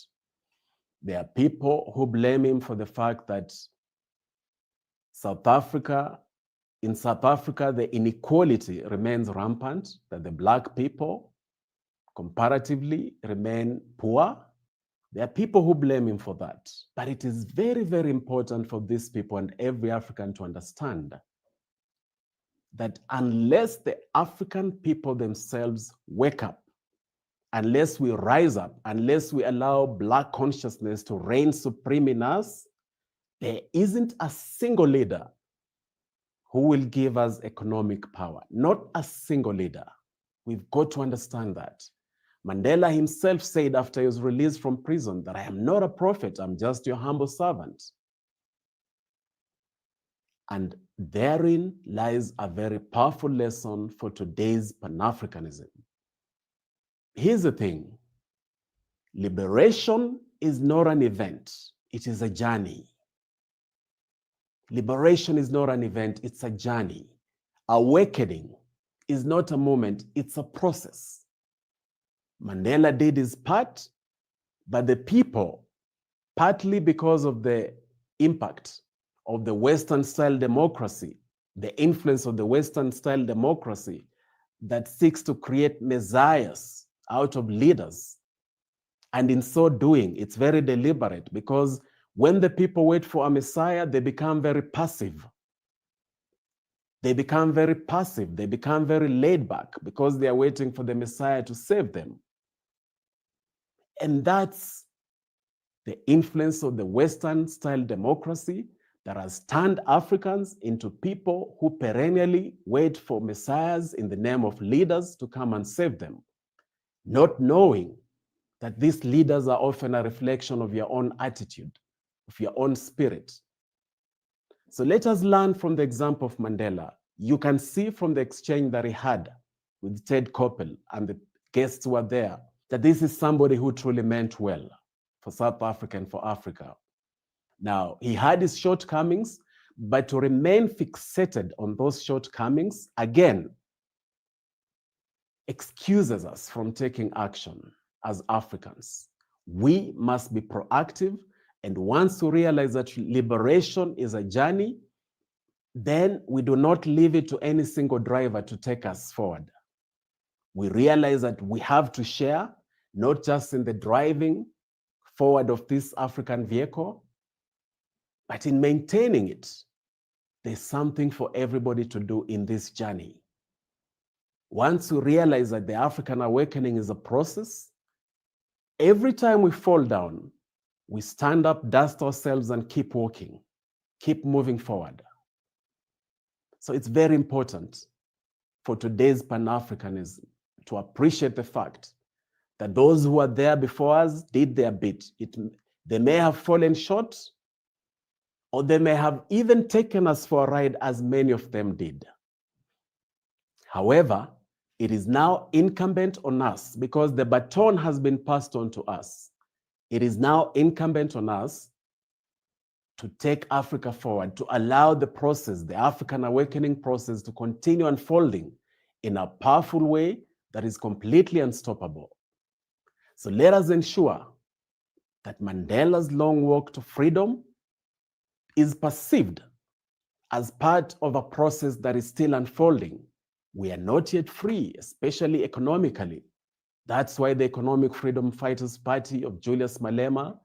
There are people who blame him for the fact that in South Africa, the inequality remains rampant, that the Black people comparatively remain poor. There are people who blame him for that. But it is very, very important for these people and every African to understand that unless the African people themselves wake up, unless we rise up, unless we allow Black consciousness to reign supreme in us, there isn't a single leader who will give us economic power. Not a single leader. We've got to understand that. Mandela himself said after he was released from prison that I am not a prophet, I'm just your humble servant. And therein lies a very powerful lesson for today's Pan-Africanism. Here's the thing. Liberation is not an event, it is a journey. Liberation is not an event, it's a journey. Awakening is not a moment, it's a process. Mandela did his part, but the people, partly because of the impact of the Western-style democracy, the influence of the Western-style democracy that seeks to create messiahs out of leaders. And in so doing, it's very deliberate, because when the people wait for a messiah, they become very passive. They become very passive. They become very laid back because they are waiting for the messiah to save them. And that's the influence of the Western-style democracy that has turned Africans into people who perennially wait for messiahs in the name of leaders to come and save them, not knowing that these leaders are often a reflection of your own attitude, of your own spirit. So let us learn from the example of Mandela. You can see from the exchange that he had with Ted Koppel and the guests who were there, that this is somebody who truly meant well for South Africa and for Africa. Now, he had his shortcomings, but to remain fixated on those shortcomings, again, excuses us from taking action as Africans. We must be proactive, and once we realize that liberation is a journey, then we do not leave it to any single driver to take us forward. We realize that we have to share, not just in the driving forward of this African vehicle, but in maintaining it. There's something for everybody to do in this journey. Once we realize that the African awakening is a process, every time we fall down, we stand up, dust ourselves, and keep walking, keep moving forward. So it's very important for today's Pan-Africanism to appreciate the fact that those who are there before us did their bit. They may have fallen short, or they may have even taken us for a ride, as many of them did. However, it is now incumbent on us, because the baton has been passed on to us. It is now incumbent on us to take Africa forward, to allow the process, the African awakening process, to continue unfolding in a powerful way that is completely unstoppable. So let us ensure that Mandela's long walk to freedom is perceived as part of a process that is still unfolding. We are not yet free, especially economically. That's why the Economic Freedom Fighters Party of Julius Malema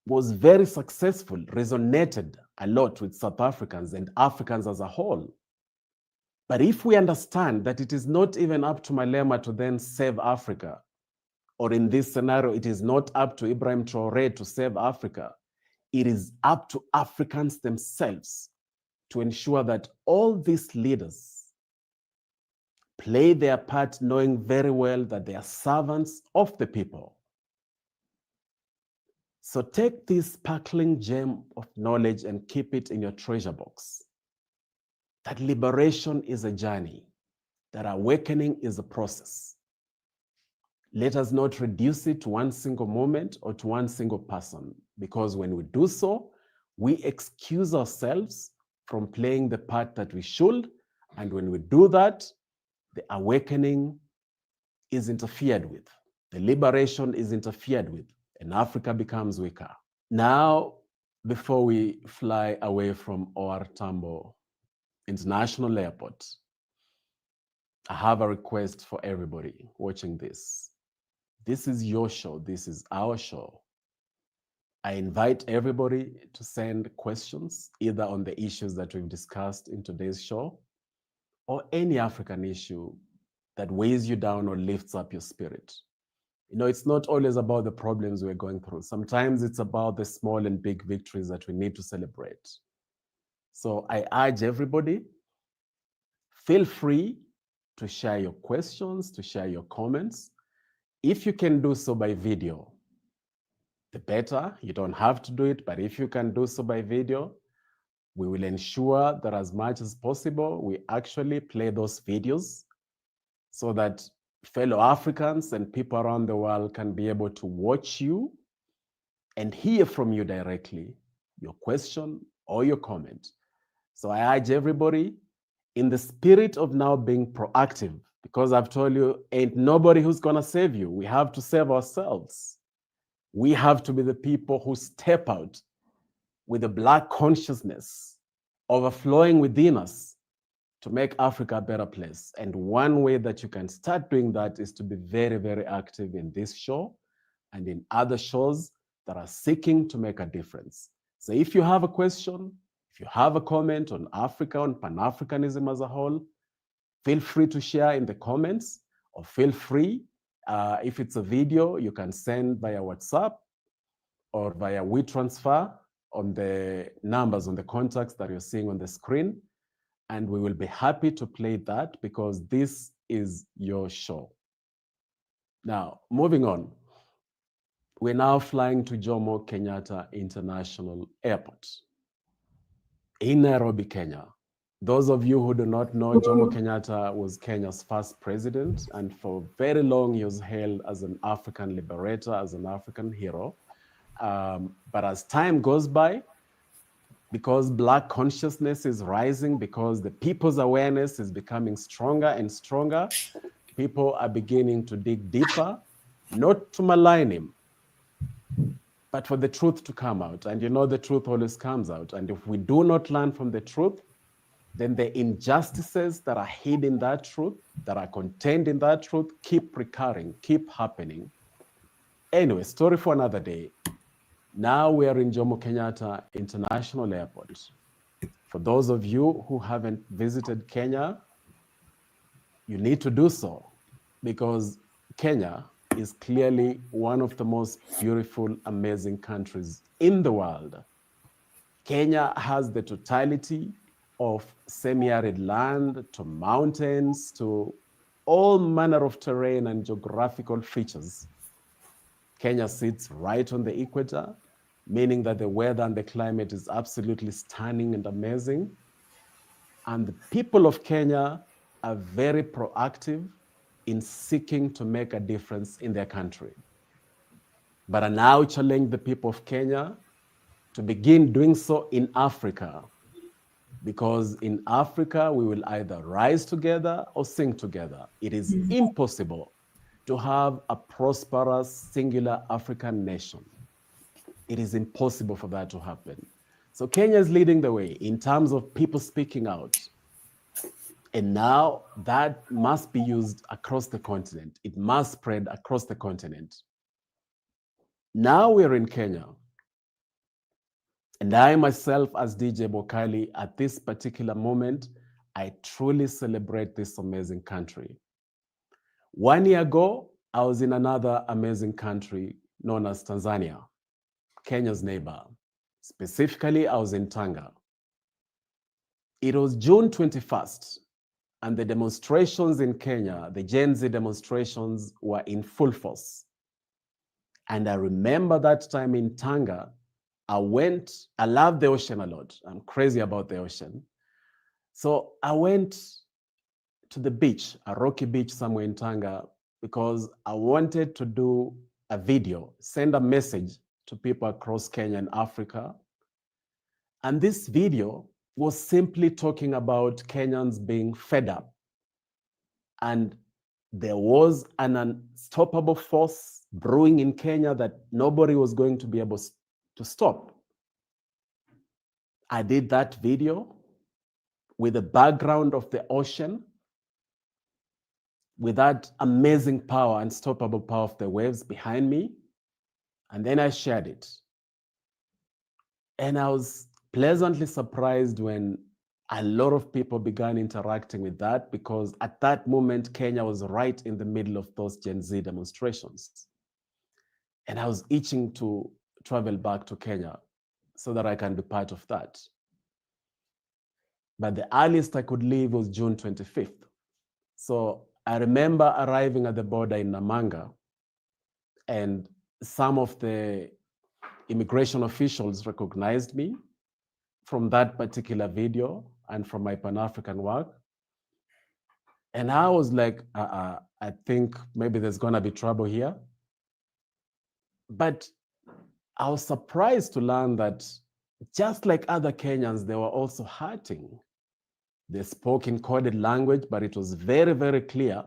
was very successful, resonated a lot with South Africans and Africans as a whole. But if we understand that it is not even up to Malema to then save Africa, or in this scenario, it is not up to Ibrahim Traoré to save Africa, it is up to Africans themselves to ensure that all these leaders play their part, knowing very well that they are servants of the people. So take this sparkling gem of knowledge and keep it in your treasure box. That liberation is a journey, that awakening is a process. Let us not reduce it to one single moment or to one single person, because when we do so, we excuse ourselves from playing the part that we should. And when we do that, the awakening is interfered with. The liberation is interfered with, and Africa becomes weaker. Now, before we fly away from OR Tambo International Airport, I have a request for everybody watching this. This is your show. This is our show. I invite everybody to send questions, either on the issues that we've discussed in today's show, or any African issue that weighs you down or lifts up your spirit. You know, it's not always about the problems we're going through. Sometimes it's about the small and big victories that we need to celebrate. So I urge everybody, feel free to share your questions, to share your comments. If you can do so by video, the better. You don't have to do it, but if you can do so by video, We will ensure that as much as possible, we actually play those videos so that fellow Africans and people around the world can be able to watch you and hear from you directly, your question or your comment. So I urge everybody, in the spirit of now being proactive, because I've told you, ain't nobody who's gonna save you. We have to save ourselves. We have to be the people who step out with a Black consciousness overflowing within us to make Africa a better place. And one way that you can start doing that is to be very, very active in this show and in other shows that are seeking to make a difference. So if you have a question, if you have a comment on Africa, on Pan-Africanism as a whole, feel free to share in the comments, or feel free, if it's a video, you can send via WhatsApp or via WeTransfer on the numbers, on the contacts that you're seeing on the screen. And we will be happy to play that because this is your show. Now, moving on. We're now flying to Jomo Kenyatta International Airport in Nairobi, Kenya. Those of you who do not know, Jomo Kenyatta was Kenya's first president, and for very long he was hailed as an African liberator, as an African hero. But as time goes by, because Black consciousness is rising, because the people's awareness is becoming stronger and stronger, people are beginning to dig deeper, not to malign him, but for the truth to come out. And you know, the truth always comes out. And if we do not learn from the truth, then the injustices that are hidden in that truth, that are contained in that truth, keep recurring, keep happening. Anyway, story for another day. Now we are in Jomo Kenyatta International Airport. For those of you who haven't visited Kenya, you need to do so, because Kenya is clearly one of the most beautiful, amazing countries in the world. Kenya has the totality of semi-arid land to mountains to all manner of terrain and geographical features. Kenya sits right on the equator, meaning that the weather and the climate is absolutely stunning and amazing. And the people of Kenya are very proactive in seeking to make a difference in their country. But I now challenge the people of Kenya to begin doing so in Africa, because in Africa, we will either rise together or sink together. It is impossible to have a prosperous, singular African nation. It is impossible for that to happen. So Kenya is leading the way in terms of people speaking out. And now that must be used across the continent. It must spread across the continent. Now we're in Kenya. And I myself, as DJ Bokali, at this particular moment, I truly celebrate this amazing country. 1 year ago, I was in another amazing country known as Tanzania, Kenya's neighbor. Specifically, I was in Tanga. It was June 21st, and the demonstrations in Kenya, the Gen Z demonstrations, were in full force. And I remember that time in Tanga, I love the ocean a lot. I'm crazy about the ocean. So I went to the beach, a rocky beach somewhere in Tanga, because I wanted to do a video, send a message to people across Kenya and Africa. And this video was simply talking about Kenyans being fed up. And there was an unstoppable force brewing in Kenya that nobody was going to be able to stop. I did that video with the background of the ocean, with that amazing power, unstoppable power of the waves behind me. And then I shared it. And I was pleasantly surprised when a lot of people began interacting with that, because at that moment, Kenya was right in the middle of those Gen Z demonstrations. And I was itching to travel back to Kenya so that I can be part of that. But the earliest I could leave was June 25th. So I remember arriving at the border in Namanga, and some of the immigration officials recognized me from that particular video and from my Pan-African work. And I was like, I think maybe there's gonna be trouble here. But I was surprised to learn that just like other Kenyans, they were also hurting. They spoke in coded language, but it was very, very clear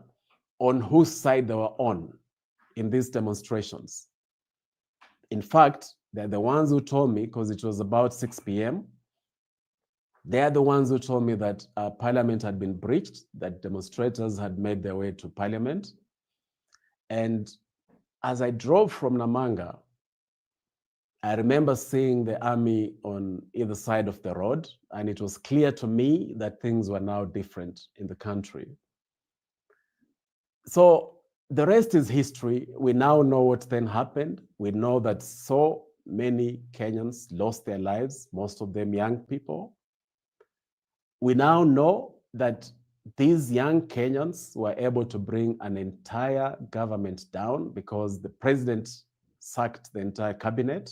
on whose side they were on in these demonstrations. In fact, they're the ones who told me, because it was about 6 p.m., they're the ones who told me that Parliament had been breached, that demonstrators had made their way to Parliament. And as I drove from Namanga, I remember seeing the army on either side of the road, and it was clear to me that things were now different in the country. So the rest is history. We now know what then happened. We know that so many Kenyans lost their lives, most of them young people. We now know that these young Kenyans were able to bring an entire government down because the president sacked the entire cabinet,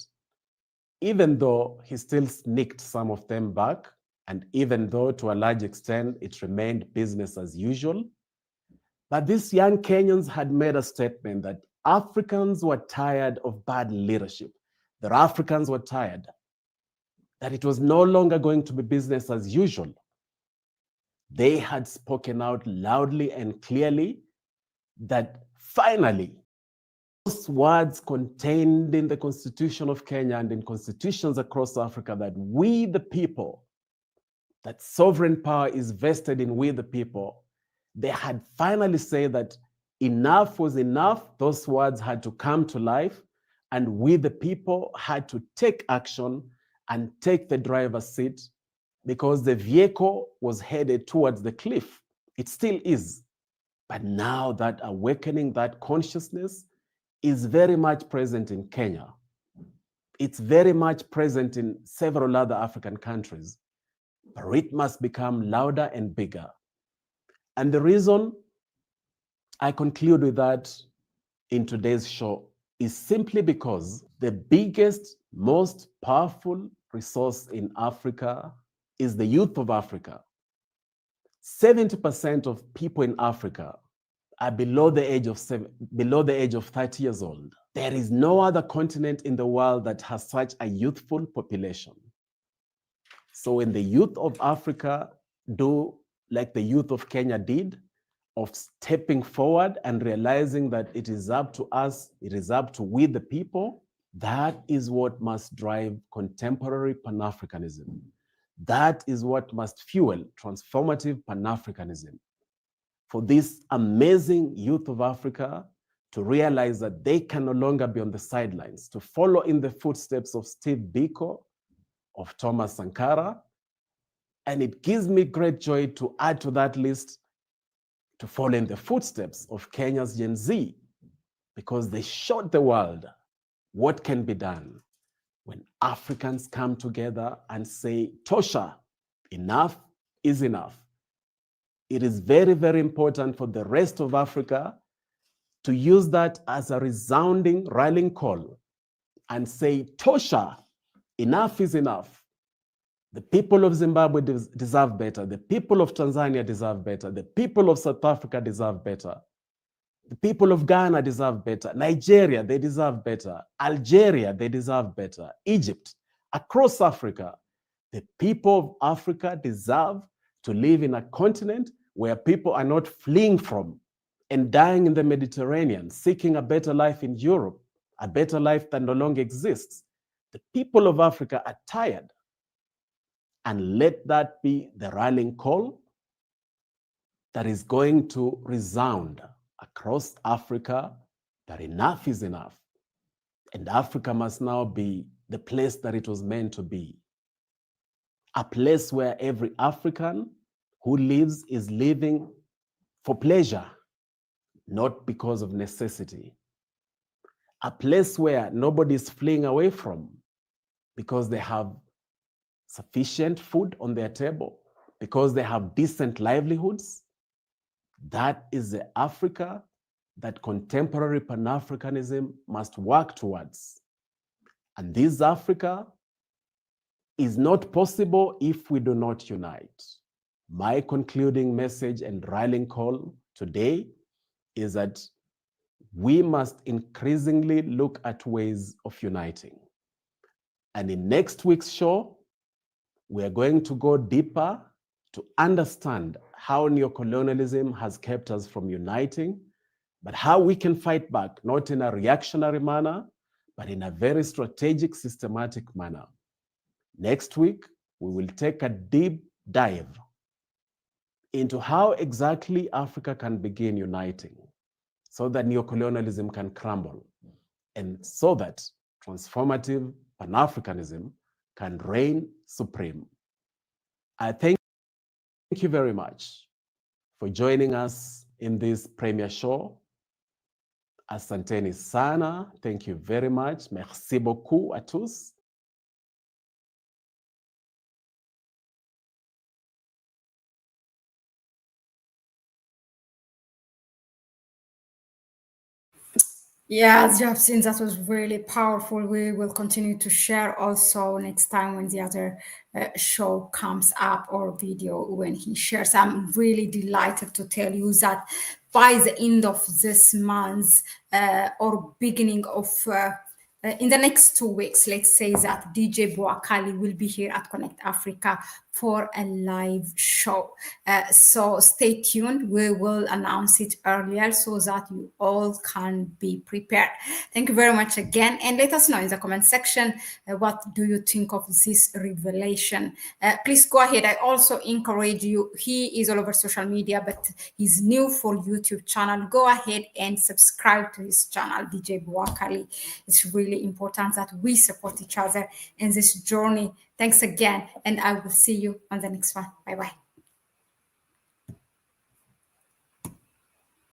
even though he still sneaked some of them back, and even though to a large extent it remained business as usual. But these young Kenyans had made a statement that Africans were tired of bad leadership, that Africans were tired, that it was no longer going to be business as usual. They had spoken out loudly and clearly that finally, those words contained in the Constitution of Kenya and in constitutions across Africa, that we the people, that sovereign power is vested in we the people, they had finally said that enough was enough. Those words had to come to life, and we the people had to take action and take the driver's seat, because the vehicle was headed towards the cliff. It still is. But now that awakening, that consciousness is very much present in Kenya. It's very much present in several other African countries, but it must become louder and bigger. And the reason I conclude with that in today's show is simply because the biggest, most powerful resource in Africa is the youth of Africa. 70% of people in Africa are below the age of 30 years old. There is no other continent in the world that has such a youthful population. So when the youth of Africa do like the youth of Kenya did, of stepping forward and realizing that it is up to us, it is up to we the people, that is what must drive contemporary Pan-Africanism. That is what must fuel transformative Pan-Africanism. For this amazing youth of Africa to realize that they can no longer be on the sidelines, to follow in the footsteps of Steve Biko, of Thomas Sankara. And it gives me great joy to add to that list, to follow in the footsteps of Kenya's Gen Z, because they showed the world what can be done when Africans come together and say, Tosha, enough is enough. It is very, very important for the rest of Africa to use that as a resounding rallying call and say, Tosha, enough is enough. The people of Zimbabwe deserve better. The people of Tanzania deserve better. The people of South Africa deserve better. The people of Ghana deserve better. Nigeria, they deserve better. Algeria, they deserve better. Egypt, across Africa, the people of Africa deserve to live in a continent where people are not fleeing from and dying in the Mediterranean, seeking a better life in Europe, a better life that no longer exists. The people of Africa are tired. And let that be the rallying call that is going to resound across Africa, that enough is enough. And Africa must now be the place that it was meant to be. A place where every African who lives is living for pleasure, not because of necessity. A place where nobody is fleeing away from because they have sufficient food on their table, because they have decent livelihoods. That is the Africa that contemporary Pan-Africanism must work towards. And this Africa is not possible if we do not unite. My concluding message and rallying call today is that we must increasingly look at ways of uniting. And in next week's show, we are going to go deeper to understand how neocolonialism has kept us from uniting, but how we can fight back, not in a reactionary manner, but in a very strategic, systematic manner. Next week, we will take a deep dive into how exactly Africa can begin uniting so that neocolonialism can crumble and so that transformative Pan-Africanism can reign supreme. I thank you very much for joining us in this premiere show. Asanteni sana. Thank you very much. Merci beaucoup à tous. Yeah, as you have seen, that was really powerful. We will continue to share also next time when the other show comes up or video when he shares. I'm really delighted to tell you that by the end of this month or beginning of in the next 2 weeks, let's say that DJ Boakali will be here at Connect Africa for a live show. So stay tuned. We will announce it earlier so that you all can be prepared. Thank you very much again. And let us know in the comment section, what do you think of this revelation? Please go ahead. I also encourage you. He is all over social media, but he's new for YouTube channel. Go ahead and subscribe to his channel, DJ Boakali. It's really important that we support each other in this journey. Thanks again, and I will see you on the next one. Bye-bye.